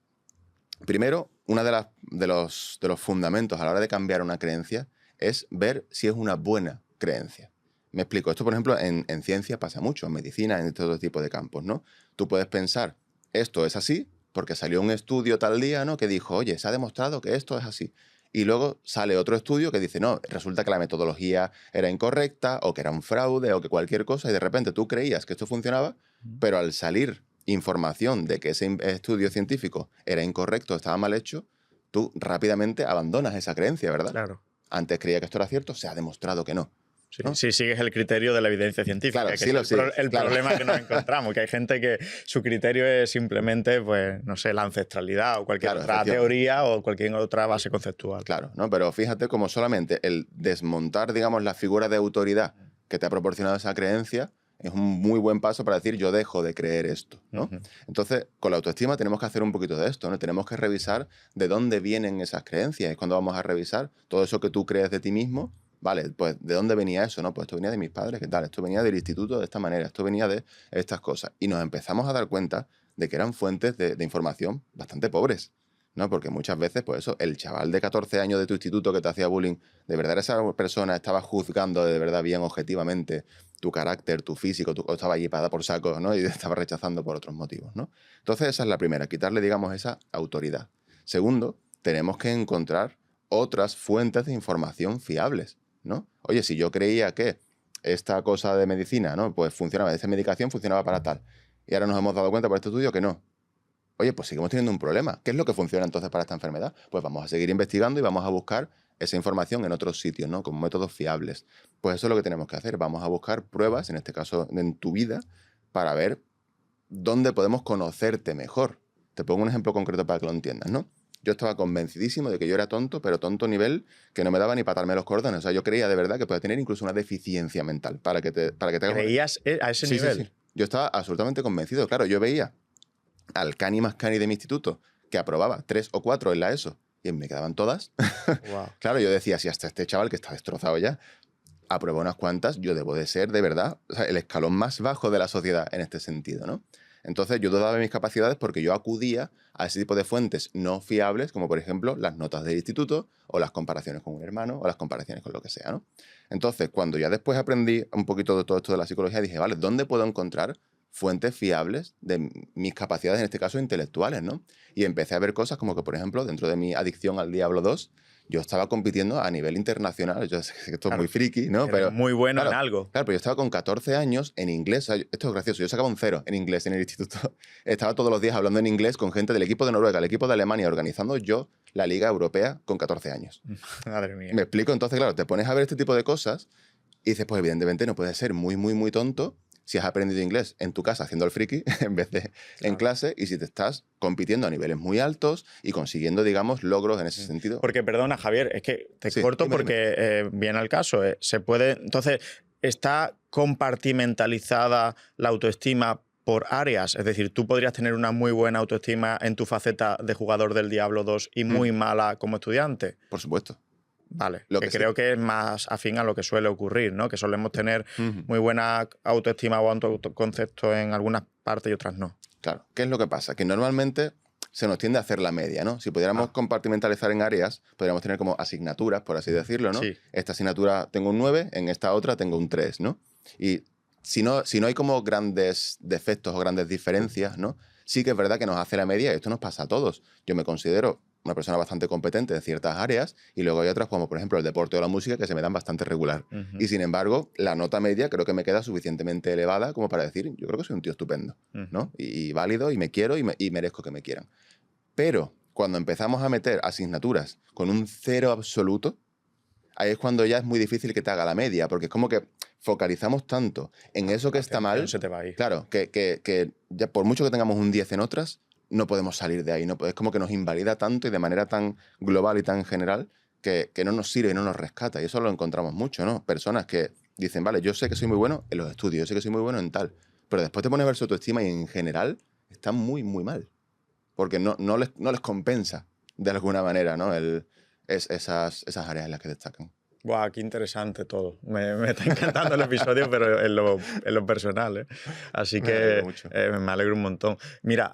primero, uno de los fundamentos a la hora de cambiar una creencia es ver si es una buena creencia. Me explico. Esto, por ejemplo, en ciencia pasa mucho, en medicina, en todo tipo de campos, ¿no? Tú puedes pensar, esto es así, porque salió un estudio tal día, ¿no? Que dijo, oye, se ha demostrado que esto es así. Y luego sale otro estudio que dice, no, resulta que la metodología era incorrecta, o que era un fraude, o que cualquier cosa, y de repente tú creías que esto funcionaba, pero al salir información de que ese estudio científico era incorrecto, estaba mal hecho, tú rápidamente abandonas esa creencia, ¿verdad? Claro. Antes creía que esto era cierto, se ha demostrado que no. Sí, ¿no? Si sigues el criterio de la evidencia científica, Claro, que sí es el problema que nos encontramos, que hay gente que su criterio es simplemente, pues, no sé, la ancestralidad o cualquier otra teoría o cualquier otra base conceptual. Claro, ¿no? Pero fíjate como solamente el desmontar, digamos, la figura de autoridad que te ha proporcionado esa creencia es un muy buen paso para decir yo dejo de creer esto, ¿no? Entonces, con la autoestima tenemos que hacer un poquito de esto, ¿no? Tenemos que revisar de dónde vienen esas creencias. Es cuando vamos a revisar todo eso que tú crees de ti mismo. Vale, pues ¿de dónde venía eso? No, pues esto venía de mis padres, ¿qué tal? Esto venía del instituto de esta manera, esto venía de estas cosas. Y nos empezamos a dar cuenta de que eran fuentes de información bastante pobres, ¿no? Porque muchas veces, pues eso, el chaval de 14 años de tu instituto que te hacía bullying, ¿de verdad esa persona estaba juzgando de verdad bien objetivamente tu carácter, tu físico, o estaba allí para dar por saco, ¿no? Y te estaba rechazando por otros motivos, ¿no? Entonces esa es la primera, quitarle, digamos, esa autoridad. Segundo, tenemos que encontrar otras fuentes de información fiables, ¿no? Oye, si yo creía que esta cosa de medicina, ¿no? Pues funcionaba, esta medicación funcionaba para tal, y ahora nos hemos dado cuenta por este estudio que no. Oye, pues seguimos teniendo un problema. ¿Qué es lo que funciona entonces para esta enfermedad? Pues vamos a seguir investigando y vamos a buscar esa información en otros sitios, ¿no? Con métodos fiables. Pues eso es lo que tenemos que hacer. Vamos a buscar pruebas, en este caso en tu vida, para ver dónde podemos conocerte mejor. Te pongo un ejemplo concreto para que lo entiendas, ¿no? Yo estaba convencidísimo de que yo era tonto, pero tonto a nivel que no me daba ni para atarme los cordones. O sea, yo creía de verdad que podía tener incluso una deficiencia mental para que te hagas... ¿Creías a ese nivel? Sí. Yo estaba absolutamente convencido. Claro, yo veía al cani más cani de mi instituto que aprobaba 3 o 4 en la ESO y me quedaban todas. Wow. Claro, yo decía, si hasta este chaval que está destrozado ya aprueba unas cuantas, yo debo de ser de verdad, o sea, el escalón más bajo de la sociedad en este sentido, ¿no? Entonces yo dudaba de mis capacidades porque yo acudía a ese tipo de fuentes no fiables, como por ejemplo las notas del instituto o las comparaciones con un hermano o las comparaciones con lo que sea, ¿no? Entonces, cuando ya después aprendí un poquito de todo esto de la psicología, dije, vale, ¿dónde puedo encontrar fuentes fiables de mis capacidades, en este caso intelectuales, ¿no? Y empecé a ver cosas como que, por ejemplo, dentro de mi adicción al Diablo 2, yo estaba compitiendo a nivel internacional. Yo sé que esto es muy friki, ¿no? Pero muy bueno claro, en algo. Claro, pero yo estaba con 14 años en inglés. O sea, esto es gracioso. Yo sacaba un 0 en inglés en el instituto. Estaba todos los días hablando en inglés con gente del equipo de Noruega, el equipo de Alemania, organizando yo la Liga Europea con 14 años. Madre mía. Me explico. Entonces, claro, te pones a ver este tipo de cosas y dices, pues evidentemente no puedes ser muy, muy, muy tonto si has aprendido inglés en tu casa haciendo el friki en vez de en clase, y si te estás compitiendo a niveles muy altos y consiguiendo, digamos, logros en ese sentido. Porque, perdona, Javier, es que te Sí, corto dime. porque viene al caso. Se puede... Entonces, ¿está compartimentalizada la autoestima por áreas? Es decir, tú podrías tener una muy buena autoestima en tu faceta de jugador del Diablo 2 y muy mala como estudiante. Por supuesto. Vale, que creo que es más afín a lo que suele ocurrir, ¿no? Que solemos tener muy buena autoestima o autoconcepto en algunas partes y otras no. Claro. ¿Qué es lo que pasa? Que normalmente se nos tiende a hacer la media, ¿no? Si pudiéramos compartimentalizar en áreas, podríamos tener como asignaturas, por así decirlo, ¿no? Sí. Esta asignatura tengo un 9, en esta otra tengo un 3, ¿no? Y si no hay como grandes defectos o grandes diferencias, ¿no? Sí que es verdad que nos hace la media y esto nos pasa a todos. Yo me considero una persona bastante competente en ciertas áreas y luego hay otras como por ejemplo el deporte o la música que se me dan bastante regular. Y sin embargo, la nota media creo que me queda suficientemente elevada como para decir, yo creo que soy un tío estupendo, ¿no? Y válido y me quiero y merezco que me quieran. Pero cuando empezamos a meter asignaturas con un 0 absoluto, ahí es cuando ya es muy difícil que te haga la media, porque es como que focalizamos tanto en eso que está mal, se te va a ir. Claro, que ya por mucho que tengamos un 10 en otras, no podemos salir de ahí. No, es como que nos invalida tanto y de manera tan global y tan general que no nos sirve y no nos rescata. Y eso lo encontramos mucho, ¿no? Personas que dicen, vale, yo sé que soy muy bueno en los estudios, yo sé que soy muy bueno en tal, pero después te pones a ver su autoestima y en general están muy, muy mal. Porque no les compensa de alguna manera, ¿no? Esas áreas en las que destacan. Buah, qué interesante todo. Me está encantando el episodio, pero en lo personal, ¿eh? Así que me alegro un montón. Mira,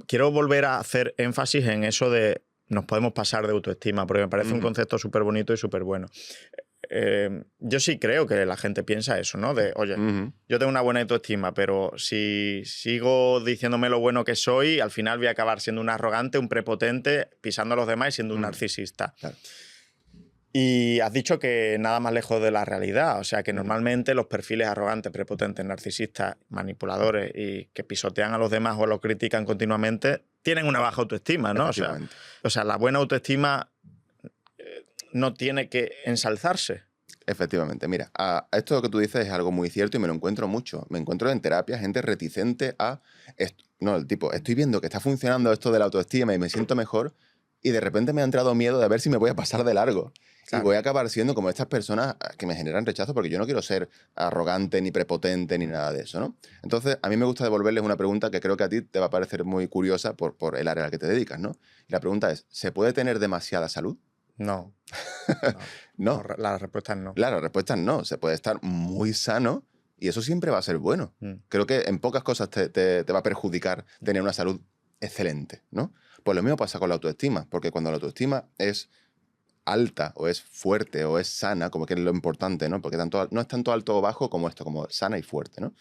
quiero volver a hacer énfasis en eso de nos podemos pasar de autoestima, porque me parece un concepto súper bonito y súper bueno. Yo sí creo que la gente piensa eso, ¿no? De, oye, yo tengo una buena autoestima, pero si sigo diciéndome lo bueno que soy, al final voy a acabar siendo un arrogante, un prepotente, pisando a los demás y siendo un narcisista. Claro. Y has dicho que nada más lejos de la realidad, o sea que normalmente los perfiles arrogantes, prepotentes, narcisistas, manipuladores y que pisotean a los demás o los critican continuamente, tienen una baja autoestima, ¿no? O sea, la buena autoestima no tiene que ensalzarse. Efectivamente, mira, esto que tú dices es algo muy cierto y me lo encuentro mucho. Me encuentro en terapia gente reticente a esto. No, el tipo, estoy viendo que está funcionando esto de la autoestima y me siento mejor y de repente me ha entrado miedo de ver si me voy a pasar de largo. Claro. Y voy a acabar siendo como estas personas que me generan rechazo porque yo no quiero ser arrogante, ni prepotente, ni nada de eso, ¿no? Entonces, a mí me gusta devolverles una pregunta que creo que a ti te va a parecer muy curiosa por el área a la que te dedicas, ¿no? Y la pregunta es, ¿se puede tener demasiada salud? No. No. La respuesta es no. Claro, la respuesta es no. Se puede estar muy sano y eso siempre va a ser bueno. Creo que en pocas cosas te va a perjudicar tener una salud excelente, ¿no? Pues lo mismo pasa con la autoestima, porque cuando la autoestima es alta o es fuerte o es sana, como que es lo importante, ¿no? Porque no es tanto alto o bajo como esto, como sana y fuerte, ¿no?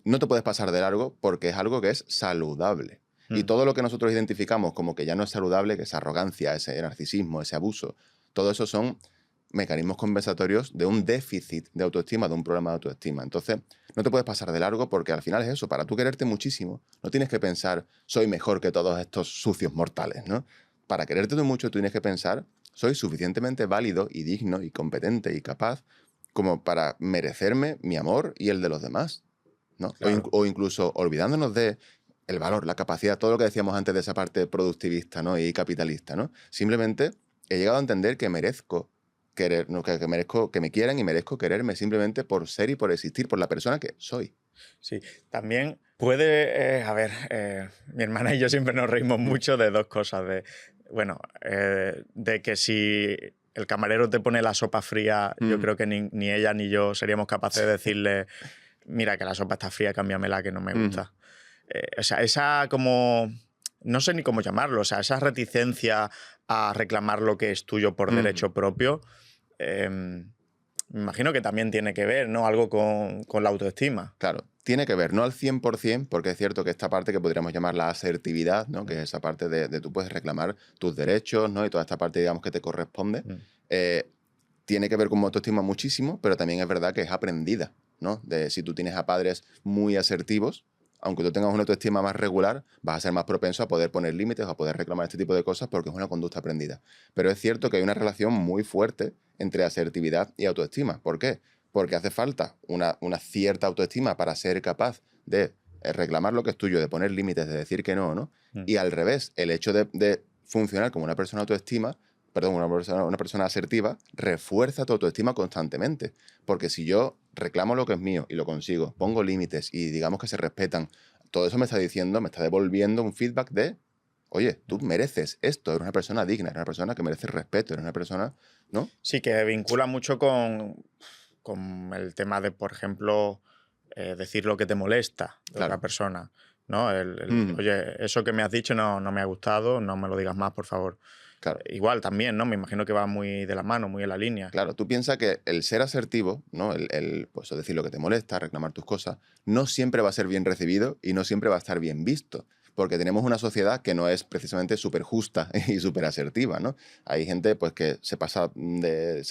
No te puedes pasar de largo porque es algo que es saludable. Y todo lo que nosotros identificamos como que ya no es saludable, que es arrogancia, ese narcisismo, ese abuso, todo eso son mecanismos compensatorios de un déficit de autoestima, de un problema de autoestima. Entonces, no te puedes pasar de largo porque al final es eso. Para tú quererte muchísimo, no tienes que pensar, soy mejor que todos estos sucios mortales, ¿no? Para quererte tú mucho, tú tienes que pensar, soy suficientemente válido y digno y competente y capaz como para merecerme mi amor y el de los demás, ¿no? Claro. O incluso olvidándonos de el valor, la capacidad, todo lo que decíamos antes de esa parte productivista, ¿no? Y capitalista, ¿no? Simplemente he llegado a entender que merezco querer, ¿no? que merezco que me quieran y merezco quererme simplemente por ser y por existir, por la persona que soy. Sí, también puede, mi hermana y yo siempre nos reímos mucho de dos cosas, de que si el camarero te pone la sopa fría, yo creo que ni ella ni yo seríamos capaces de decirle, mira que la sopa está fría, cámbiamela que no me gusta. O sea, esa como, no sé ni cómo llamarlo, o sea, esa reticencia a reclamar lo que es tuyo por derecho propio, me imagino que también tiene que ver, ¿no? Algo con la autoestima. Claro, tiene que ver, no al 100%, porque es cierto que esta parte que podríamos llamar la asertividad, ¿no? Que es esa parte de tú puedes reclamar tus derechos, ¿no? Y toda esta parte, digamos, que te corresponde, tiene que ver con autoestima muchísimo, pero también es verdad que es aprendida, ¿no? De si tú tienes a padres muy asertivos, aunque tú tengas una autoestima más regular, vas a ser más propenso a poder poner límites o a poder reclamar este tipo de cosas porque es una conducta aprendida. Pero es cierto que hay una relación muy fuerte entre asertividad y autoestima. ¿Por qué? Porque hace falta una cierta autoestima para ser capaz de reclamar lo que es tuyo, de poner límites, de decir que no, ¿no? Y al revés, el hecho de funcionar como una persona una persona asertiva, refuerza tu autoestima constantemente. Porque si yo reclamo lo que es mío y lo consigo, pongo límites y digamos que se respetan, todo eso me está diciendo, me está devolviendo un feedback de, oye, tú mereces esto, eres una persona digna, eres una persona que merece respeto, eres una persona, ¿no? Sí, que vincula mucho con el tema de, por ejemplo, decir lo que te molesta de Claro. otra persona, ¿no? Oye, eso que me has dicho no me ha gustado, no me lo digas más, por favor. Claro. Igual también, ¿no? Me imagino que va muy de la mano, muy en la línea. Claro, tú piensas que el ser asertivo, ¿no? Pues, decir lo que te molesta, reclamar tus cosas, no siempre va a ser bien recibido y no siempre va a estar bien visto. Porque tenemos una sociedad que no es precisamente súper justa y súper asertiva, ¿no? Hay gente pues, que se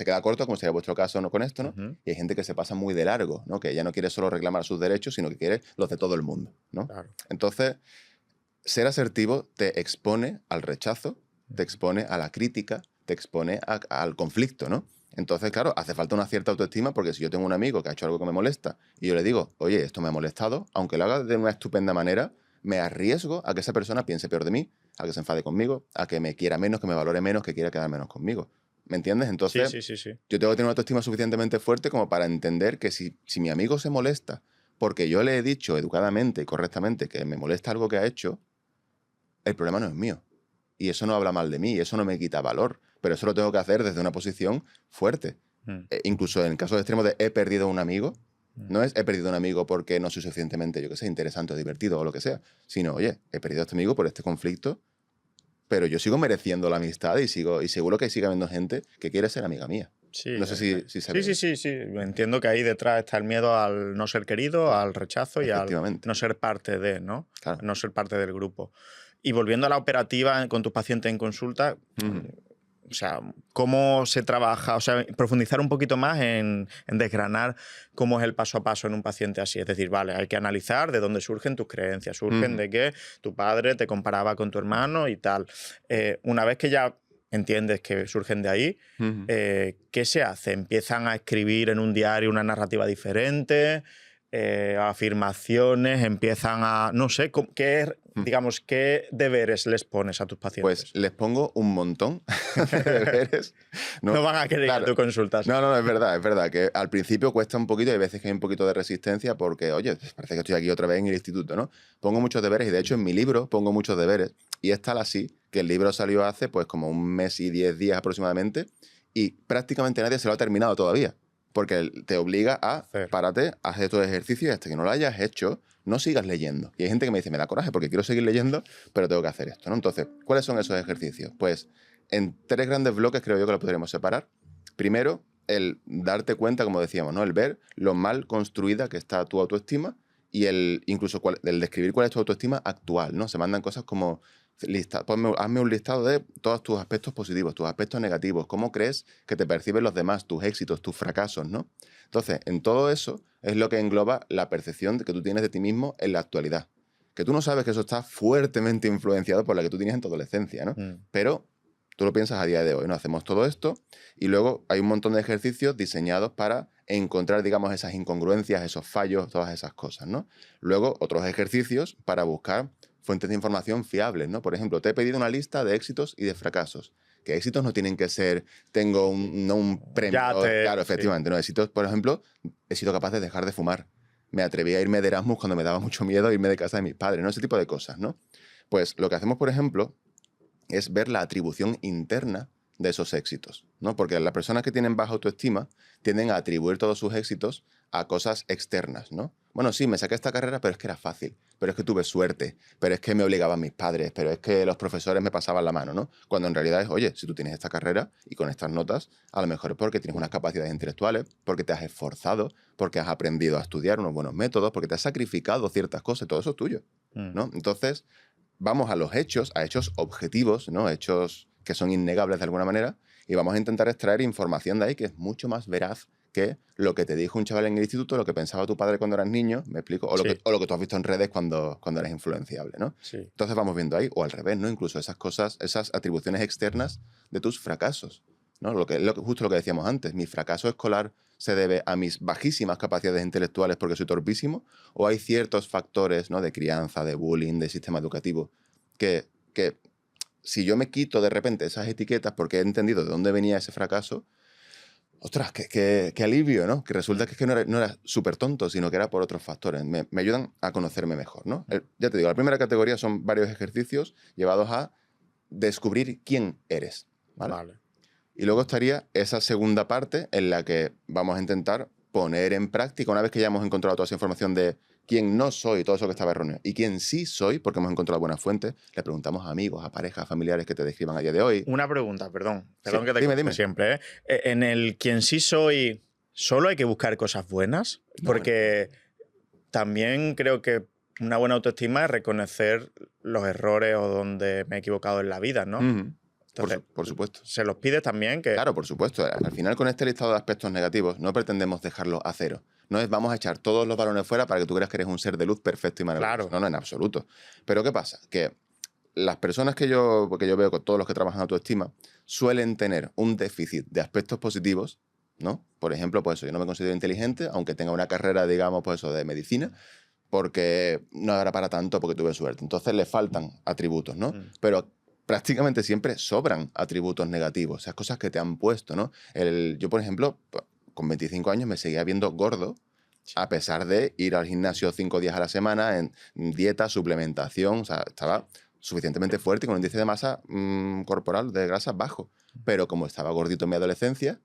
queda corto, como sería vuestro caso, ¿no? Con esto, ¿no? Ujú, Y hay gente que se pasa muy de largo, ¿no? Que ya no quiere solo reclamar sus derechos, sino que quiere los de todo el mundo, ¿no? claro. Entonces, ser asertivo te expone al rechazo, te expone a la crítica, te expone al conflicto, ¿no? Entonces, claro, hace falta una cierta autoestima porque si yo tengo un amigo que ha hecho algo que me molesta y yo le digo, oye, esto me ha molestado, aunque lo haga de una estupenda manera, me arriesgo a que esa persona piense peor de mí, a que se enfade conmigo, a que me quiera menos, que me valore menos, que quiera quedar menos conmigo. ¿Me entiendes? Sí, Entonces, sí, sí, sí. yo tengo que tener una autoestima suficientemente fuerte como para entender que si mi amigo se molesta porque yo le he dicho educadamente y correctamente que me molesta algo que ha hecho, el problema no es mío. Y eso no habla mal de mí, y eso no me quita valor. Pero eso lo tengo que hacer desde una posición fuerte. Mm, Incluso en el caso extremo de he perdido un amigo, mm. no es he perdido un amigo porque no soy suficientemente, yo qué sé, interesante o divertido o lo que sea, sino, oye, he perdido a este amigo por este conflicto, pero yo sigo mereciendo la amistad y seguro que sigue habiendo gente que quiere ser amiga mía. Sí, No sé si se sí, sí, ve. sí, sí. Entiendo que ahí detrás está el miedo al no ser querido, al rechazo y al Efectivamente, no ser parte de, ¿no? claro. No ser parte del grupo. Y volviendo a la operativa con tus pacientes en consulta, Ujú. o sea, ¿cómo se trabaja? O sea, profundizar un poquito más en desgranar cómo es el paso a paso en un paciente así. Es decir, vale, hay que analizar de dónde surgen tus creencias. Surgen Ujú. de que tu padre te comparaba con tu hermano y tal. Una vez que ya entiendes que surgen de ahí, Ujú. ¿qué se hace? ¿Empiezan a escribir en un diario una narrativa diferente? Afirmaciones, empiezan a... No sé, digamos, ¿qué deberes les pones a tus Pues pacientes? les pongo un montón de deberes. No No, van a querer ir a claro. tu consulta así. No, es verdad, que al principio cuesta un poquito y hay veces que hay un poquito de resistencia porque, oye, pues parece que estoy aquí otra vez en el instituto, ¿no? Pongo muchos deberes y de hecho en mi libro pongo muchos deberes y es tal así que el libro salió hace pues como un mes y 10 días aproximadamente y prácticamente nadie se lo ha terminado todavía porque te obliga a, Hacer. párate, haz estos ejercicios y hasta que no lo hayas hecho, no sigas leyendo. Y hay gente que me dice, me da coraje porque quiero seguir leyendo, pero tengo que hacer esto, ¿no? Entonces, ¿cuáles son esos ejercicios? Pues en 3 grandes bloques creo yo que lo podríamos separar. Primero, el darte cuenta, como decíamos, ¿no? El ver lo mal construida que está tu autoestima y incluso el describir cuál es tu autoestima actual, ¿no? Se mandan cosas como, hazme un listado de todos tus aspectos positivos, tus aspectos negativos, cómo crees que te perciben los demás, tus éxitos, tus fracasos, ¿no? Entonces, en todo eso es lo que engloba la percepción que tú tienes de ti mismo en la actualidad. Que tú no sabes que eso está fuertemente influenciado por la que tú tenías en tu adolescencia, ¿no? Mm. Pero tú lo piensas a día de hoy, ¿no? Hacemos todo esto y luego hay un montón de ejercicios diseñados para encontrar, digamos, esas incongruencias, esos fallos, todas esas cosas, ¿no? Luego, otros ejercicios para buscar fuentes de información fiables, ¿no? Por ejemplo, te he pedido una lista de éxitos y de fracasos. Que éxitos no tienen que ser, tengo no un premio, claro, Sí. efectivamente, no, éxitos, por ejemplo, he sido capaz de dejar de fumar. Me atreví a irme de Erasmus cuando me daba mucho miedo irme de casa de mis padres, ¿no? Ese tipo de cosas, ¿no? Pues lo que hacemos, por ejemplo, es ver la atribución interna de esos éxitos, ¿no? Porque las personas que tienen baja autoestima tienden a atribuir todos sus éxitos a cosas externas, ¿no? Bueno, sí, me saqué esta carrera, pero es que era fácil, pero es que tuve suerte, pero es que me obligaban mis padres, pero es que los profesores me pasaban la mano, ¿no? Cuando en realidad es, oye, si tú tienes esta carrera y con estas notas, a lo mejor es porque tienes unas capacidades intelectuales, porque te has esforzado, porque has aprendido a estudiar unos buenos métodos, porque te has sacrificado ciertas cosas, todo eso es tuyo, Mm. ¿no? Entonces, vamos a los hechos, a hechos objetivos, ¿no? Hechos que son innegables de alguna manera, y vamos a intentar extraer información de ahí que es mucho más veraz que lo que te dijo un chaval en el instituto, lo que pensaba tu padre cuando eras niño, ¿me explico? O, Sí, lo que tú has visto en redes cuando eres influenciable, ¿no? sí. Entonces vamos viendo ahí, o al revés, ¿no? Incluso esas cosas, esas atribuciones externas de tus fracasos, ¿no? Justo lo que decíamos antes, mi fracaso escolar se debe a mis bajísimas capacidades intelectuales porque soy torpísimo, o hay ciertos factores, ¿no? De crianza, de bullying, de sistema educativo, que si yo me quito de repente esas etiquetas porque he entendido de dónde venía ese fracaso, Ostras, qué alivio, ¿no? Que resulta que es que no era súper tonto, sino que era por otros factores. Me ayudan a conocerme mejor, ¿no? Ya te digo, la primera categoría son varios ejercicios llevados a descubrir quién eres, ¿vale? Vale. Y luego estaría esa segunda parte en la que vamos a intentar poner en práctica, una vez que ya hemos encontrado toda esa información de quién no soy, todo eso que estaba erróneo, y quién sí soy, porque hemos encontrado buenas fuentes, le preguntamos a amigos, a parejas, a familiares que te describan a día de hoy. Una pregunta, perdón Sí, que te corte dime. siempre, ¿eh? En el quien sí soy, ¿solo hay que buscar cosas buenas? No, Porque también creo que una buena autoestima es reconocer los errores o donde me he equivocado en la vida, ¿no? Entonces, por supuesto. se los pides también que... Claro, por supuesto. Al final, con este listado de aspectos negativos, no pretendemos dejarlo a cero. No es vamos a echar todos los balones fuera para que tú creas que eres un ser de luz perfecto y maravilloso. Claro. No, en absoluto. Pero ¿qué pasa? Que las personas que yo veo, con todos los que trabajan en autoestima, suelen tener un déficit de aspectos positivos, ¿no? Por ejemplo, pues eso, yo no me considero inteligente, aunque tenga una carrera, digamos, pues eso, de medicina, porque no era para tanto, porque tuve suerte. Entonces le faltan atributos, ¿no? Pero prácticamente siempre sobran atributos negativos, esas cosas que te han puesto, ¿no? Yo, por ejemplo, con 25 años me seguía viendo gordo, a pesar de ir al gimnasio 5 días a la semana en dieta, suplementación, o sea, estaba suficientemente fuerte y con un índice de masa corporal de grasa bajo. Pero como estaba gordito en mi adolescencia,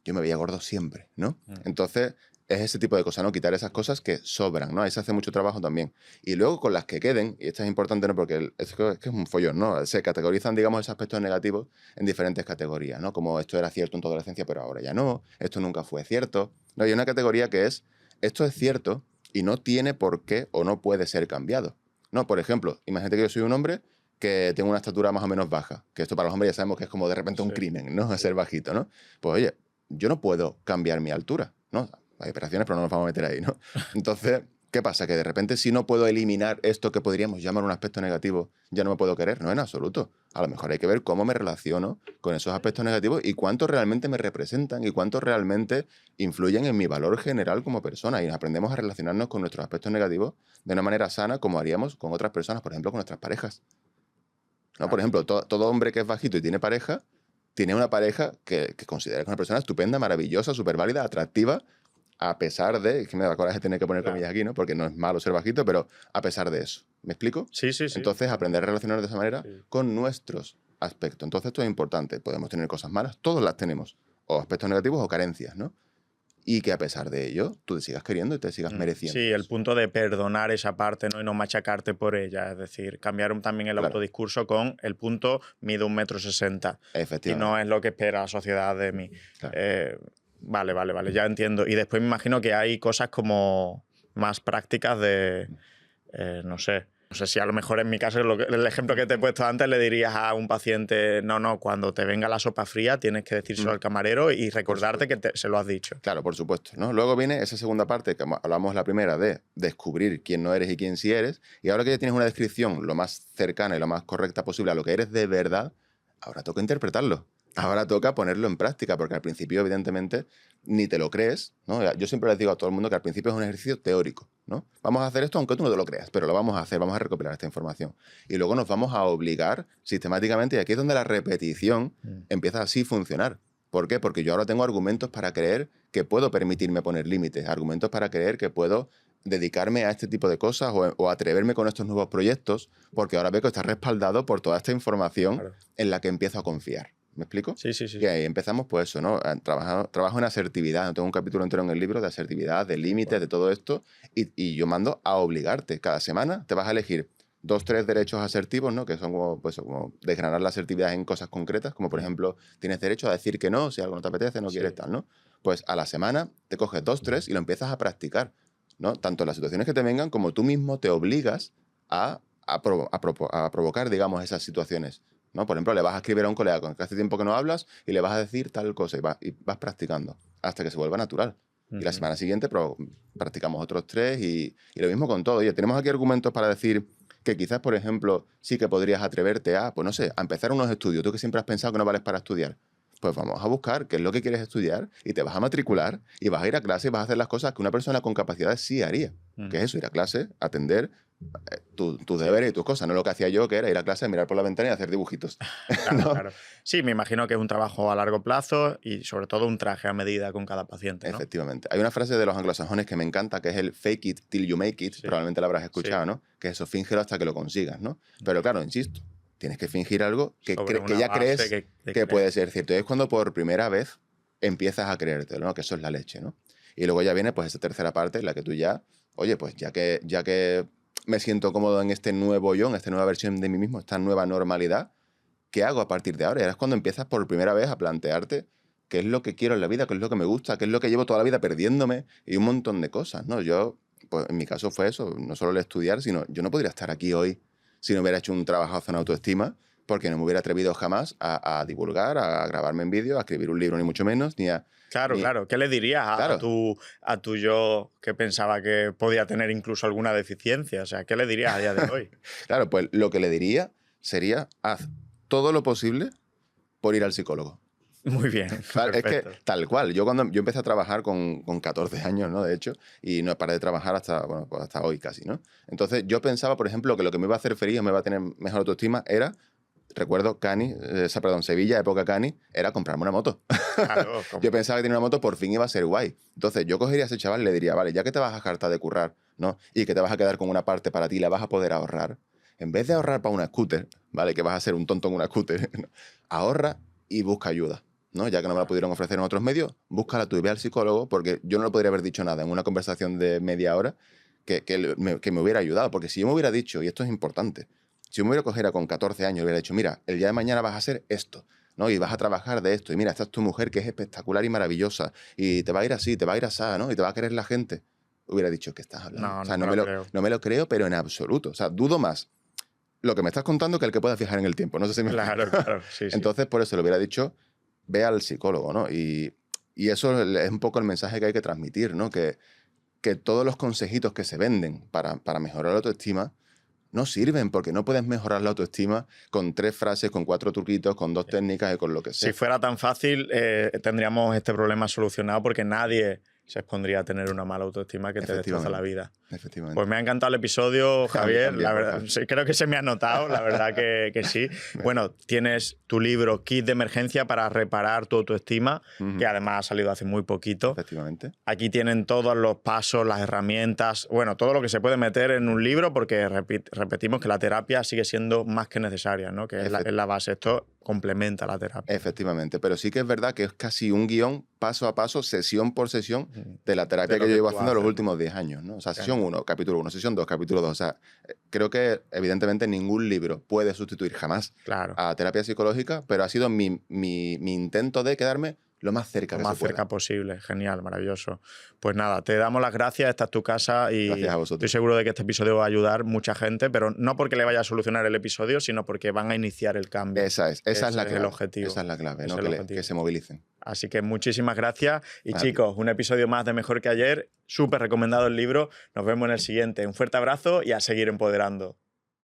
yo me veía gordo siempre, ¿no? Entonces, es ese tipo de cosas, ¿no? Quitar esas cosas que sobran, ¿no? Ahí se hace mucho trabajo también. Y luego con las que queden, y esto es importante, ¿no? Porque es que es un follón, ¿no? Se categorizan, digamos, esos aspectos negativos en diferentes categorías, ¿no? Como esto era cierto en tu adolescencia, pero ahora ya no. Esto nunca fue cierto. No, hay una categoría que es, esto es cierto y no tiene por qué o no puede ser cambiado. No, por ejemplo, imagínate que yo soy un hombre que tengo una estatura más o menos baja, que esto para los hombres ya sabemos que es como de repente un crimen, ¿no? Ser bajito, ¿no? Pues oye, yo no puedo cambiar mi altura, ¿no? Hay operaciones, pero no nos vamos a meter ahí, ¿no? Entonces, ¿qué pasa? Que de repente si no puedo eliminar esto que podríamos llamar un aspecto negativo, ya no me puedo querer. No, en absoluto. A lo mejor hay que ver cómo me relaciono con esos aspectos negativos y cuánto realmente me representan y cuánto realmente influyen en mi valor general como persona. Y aprendemos a relacionarnos con nuestros aspectos negativos de una manera sana, como haríamos con otras personas, por ejemplo, con nuestras parejas. ¿No? Por ejemplo, todo hombre que es bajito y tiene pareja, tiene una pareja que considera que es una persona estupenda, maravillosa, súper válida, atractiva, a pesar de, es que me da coraje tener que poner comillas aquí, ¿no? Porque no es malo ser bajito, pero a pesar de eso. ¿Me explico? Sí. Entonces, aprender a relacionarnos de esa manera con nuestros aspectos. Entonces, esto es importante. Podemos tener cosas malas, todos las tenemos, o aspectos negativos o carencias, ¿no? Y que a pesar de ello, tú te sigas queriendo y te sigas mereciendo. Sí, el punto de perdonar esa parte, ¿no? Y no machacarte por ella. Es decir, cambiar también el autodiscurso con el punto mido 1,60 m. Efectivamente. Y no es lo que espera la sociedad de mí. Claro. Vale, ya entiendo. Y después me imagino que hay cosas como más prácticas de, no sé si a lo mejor en mi caso, el ejemplo que te he puesto antes, le dirías a un paciente, no, cuando te venga la sopa fría tienes que decírselo al camarero y recordarte que se lo has dicho. Claro, por supuesto, ¿no? Luego viene esa segunda parte, que hablamos la primera de descubrir quién no eres y quién sí eres, y ahora que ya tienes una descripción lo más cercana y lo más correcta posible a lo que eres de verdad, ahora toca interpretarlo. Ahora toca ponerlo en práctica, porque al principio, evidentemente, ni te lo crees, ¿no? Yo siempre les digo a todo el mundo que al principio es un ejercicio teórico, ¿no? Vamos a hacer esto aunque tú no te lo creas, pero lo vamos a hacer, vamos a recopilar esta información. Y luego nos vamos a obligar sistemáticamente, y aquí es donde la repetición empieza así a funcionar. ¿Por qué? Porque yo ahora tengo argumentos para creer que puedo permitirme poner límites, argumentos para creer que puedo dedicarme a este tipo de cosas o atreverme con estos nuevos proyectos, porque ahora veo que está respaldado por toda esta información en la que empiezo a confiar. ¿Me explico? Sí. Y ahí empezamos, pues eso, ¿no? Trabajo en asertividad. Tengo un capítulo entero en el libro de asertividad, de límites, de todo esto. Y yo mando a obligarte. Cada semana te vas a elegir 2, 3 derechos asertivos, ¿no? Que son como, pues, como desgranar la asertividad en cosas concretas, como por ejemplo, tienes derecho a decir que no, si algo no te apetece, no quieres tal, ¿no? Pues a la semana te coges 2, 3 y lo empiezas a practicar, ¿no? Tanto en las situaciones que te vengan como tú mismo te obligas a provocar, digamos, esas situaciones, ¿no? Por ejemplo, le vas a escribir a un colega con el que hace tiempo que no hablas y le vas a decir tal cosa y vas practicando hasta que se vuelva natural. Y la semana siguiente practicamos otros 3 y lo mismo con todo. Oye, tenemos aquí argumentos para decir que quizás, por ejemplo, sí que podrías atreverte a, pues no sé, a empezar unos estudios. Tú que siempre has pensado que no vales para estudiar. Pues vamos a buscar qué es lo que quieres estudiar y te vas a matricular y vas a ir a clase y vas a hacer las cosas que una persona con capacidades sí haría. Que es eso, ir a clase, atender, tus deberes y tus cosas, no lo que hacía yo, que era ir a clase, mirar por la ventana y hacer dibujitos. Claro, ¿No? claro. Sí, me imagino que es un trabajo a largo plazo y sobre todo un traje a medida con cada paciente, ¿no? Efectivamente. Hay una frase de los anglosajones que me encanta, que es el fake it till you make it, Sí. probablemente la habrás escuchado, Sí. ¿no? Que es eso, fíngelo hasta que lo consigas, ¿no? Pero claro, insisto, tienes que fingir algo que, Sobre que una ya base crees que que crees. puede ser cierto. Y es cuando por primera vez empiezas a creértelo, ¿no? Que eso es la leche, ¿no? Y luego ya viene pues esa tercera parte en la que tú ya, oye, pues ya que me siento cómodo en este nuevo yo, en esta nueva versión de mí mismo, esta nueva normalidad, ¿qué hago a partir de ahora? Y ahora es cuando empiezas por primera vez a plantearte qué es lo que quiero en la vida, qué es lo que me gusta, qué es lo que llevo toda la vida perdiéndome y un montón de cosas, ¿no? Yo, pues en mi caso fue eso, no solo el estudiar, sino yo no podría estar aquí hoy si no hubiera hecho un trabajazo en autoestima, porque no me hubiera atrevido jamás a divulgar, a grabarme en vídeo, a escribir un libro, ni mucho menos, ni a... Claro, ni- claro. ¿Qué le dirías a Claro, tu yo que pensaba que podía tener incluso alguna deficiencia? O sea, ¿qué le dirías a día de hoy? claro, pues lo que le diría sería, haz todo lo posible por ir al psicólogo. Muy bien, Claro, es que perfecto. tal cual. Yo empecé a trabajar con 14 años, ¿no? De hecho, y no paré de trabajar hasta, bueno, pues hasta hoy casi, ¿no? Entonces yo pensaba, por ejemplo, que lo que me iba a hacer feliz o me iba a tener mejor autoestima era, recuerdo, Sevilla, época Cani, era comprarme una moto. Claro, Yo pensaba que tener una moto por fin iba a ser guay. Entonces yo cogería a ese chaval y le diría, vale, ya que te vas a hartar de currar, ¿no? Y que te vas a quedar con una parte para ti, la vas a poder ahorrar. En vez de ahorrar para una scooter, ¿vale? Que vas a ser un tonto en una scooter, ¿no? Ahorra y busca ayuda, ¿no? Ya que no me la pudieron ofrecer en otros medios, búscala tú y ve al psicólogo, porque yo no le podría haber dicho nada en una conversación de media hora que me hubiera ayudado. Porque si yo me hubiera dicho, y esto es importante, si yo me hubiera cogido con 14 años y hubiera dicho, mira, el día de mañana vas a hacer esto, ¿no? Y vas a trabajar de esto, y mira, esta es tu mujer que es espectacular y maravillosa, y te va a ir así, te va a ir así, ¿no? Y te va a querer la gente. Hubiera dicho, ¿qué estás hablando? no, O sea, no me lo creo. no me lo creo, pero en absoluto. O sea, dudo más lo que me estás contando que el que pueda fijar en el tiempo. No sé si me Claro, explico. claro, sí, sí. Entonces, por eso le hubiera dicho, ve al psicólogo, ¿no? Y eso es un poco el mensaje que hay que transmitir, ¿no? Que todos los consejitos que se venden para mejorar la autoestima no sirven, porque no puedes mejorar la autoestima con 3 frases, con 4 truquitos, con 2 técnicas y con lo que sea. Si fuera tan fácil, tendríamos este problema solucionado porque nadie se expondría a tener una mala autoestima que te destroza la vida. Efectivamente. Pues me ha encantado el episodio, Javier. también, La por verdad, favor. sí, creo que se me ha notado, la verdad que sí. Bueno, tienes tu libro Kit de Emergencia para reparar tu autoestima, que además ha salido hace muy poquito. Efectivamente. Aquí tienen todos los pasos, las herramientas, bueno, todo lo que se puede meter en un libro, porque repetimos que la terapia sigue siendo más que necesaria, ¿no? Que es la base. Esto complementa la terapia. Efectivamente, pero sí que es verdad que es casi un guión paso a paso, sesión por sesión, de la terapia que yo llevo haciendo los últimos 10 años, ¿no? O sea, sesión 1, capítulo 1, sesión 2, capítulo 2. O sea, creo que evidentemente ningún libro puede sustituir jamás a terapia psicológica, pero ha sido mi intento de quedarme lo más cerca lo que más se pueda. cerca posible. Genial, maravilloso. Pues nada, te damos las gracias, esta es tu casa y Gracias a vosotros. estoy seguro de que este episodio va a ayudar mucha gente, pero no porque le vaya a solucionar el episodio, sino porque van a iniciar el cambio. Esa es la clave. El objetivo. Esa es la clave, Ese ¿no? es el objetivo. Que se movilicen. Así que muchísimas gracias. Y A chicos, un episodio más de Mejor que Ayer. Súper recomendado el libro. Nos vemos en el siguiente. Un fuerte abrazo y a seguir empoderando.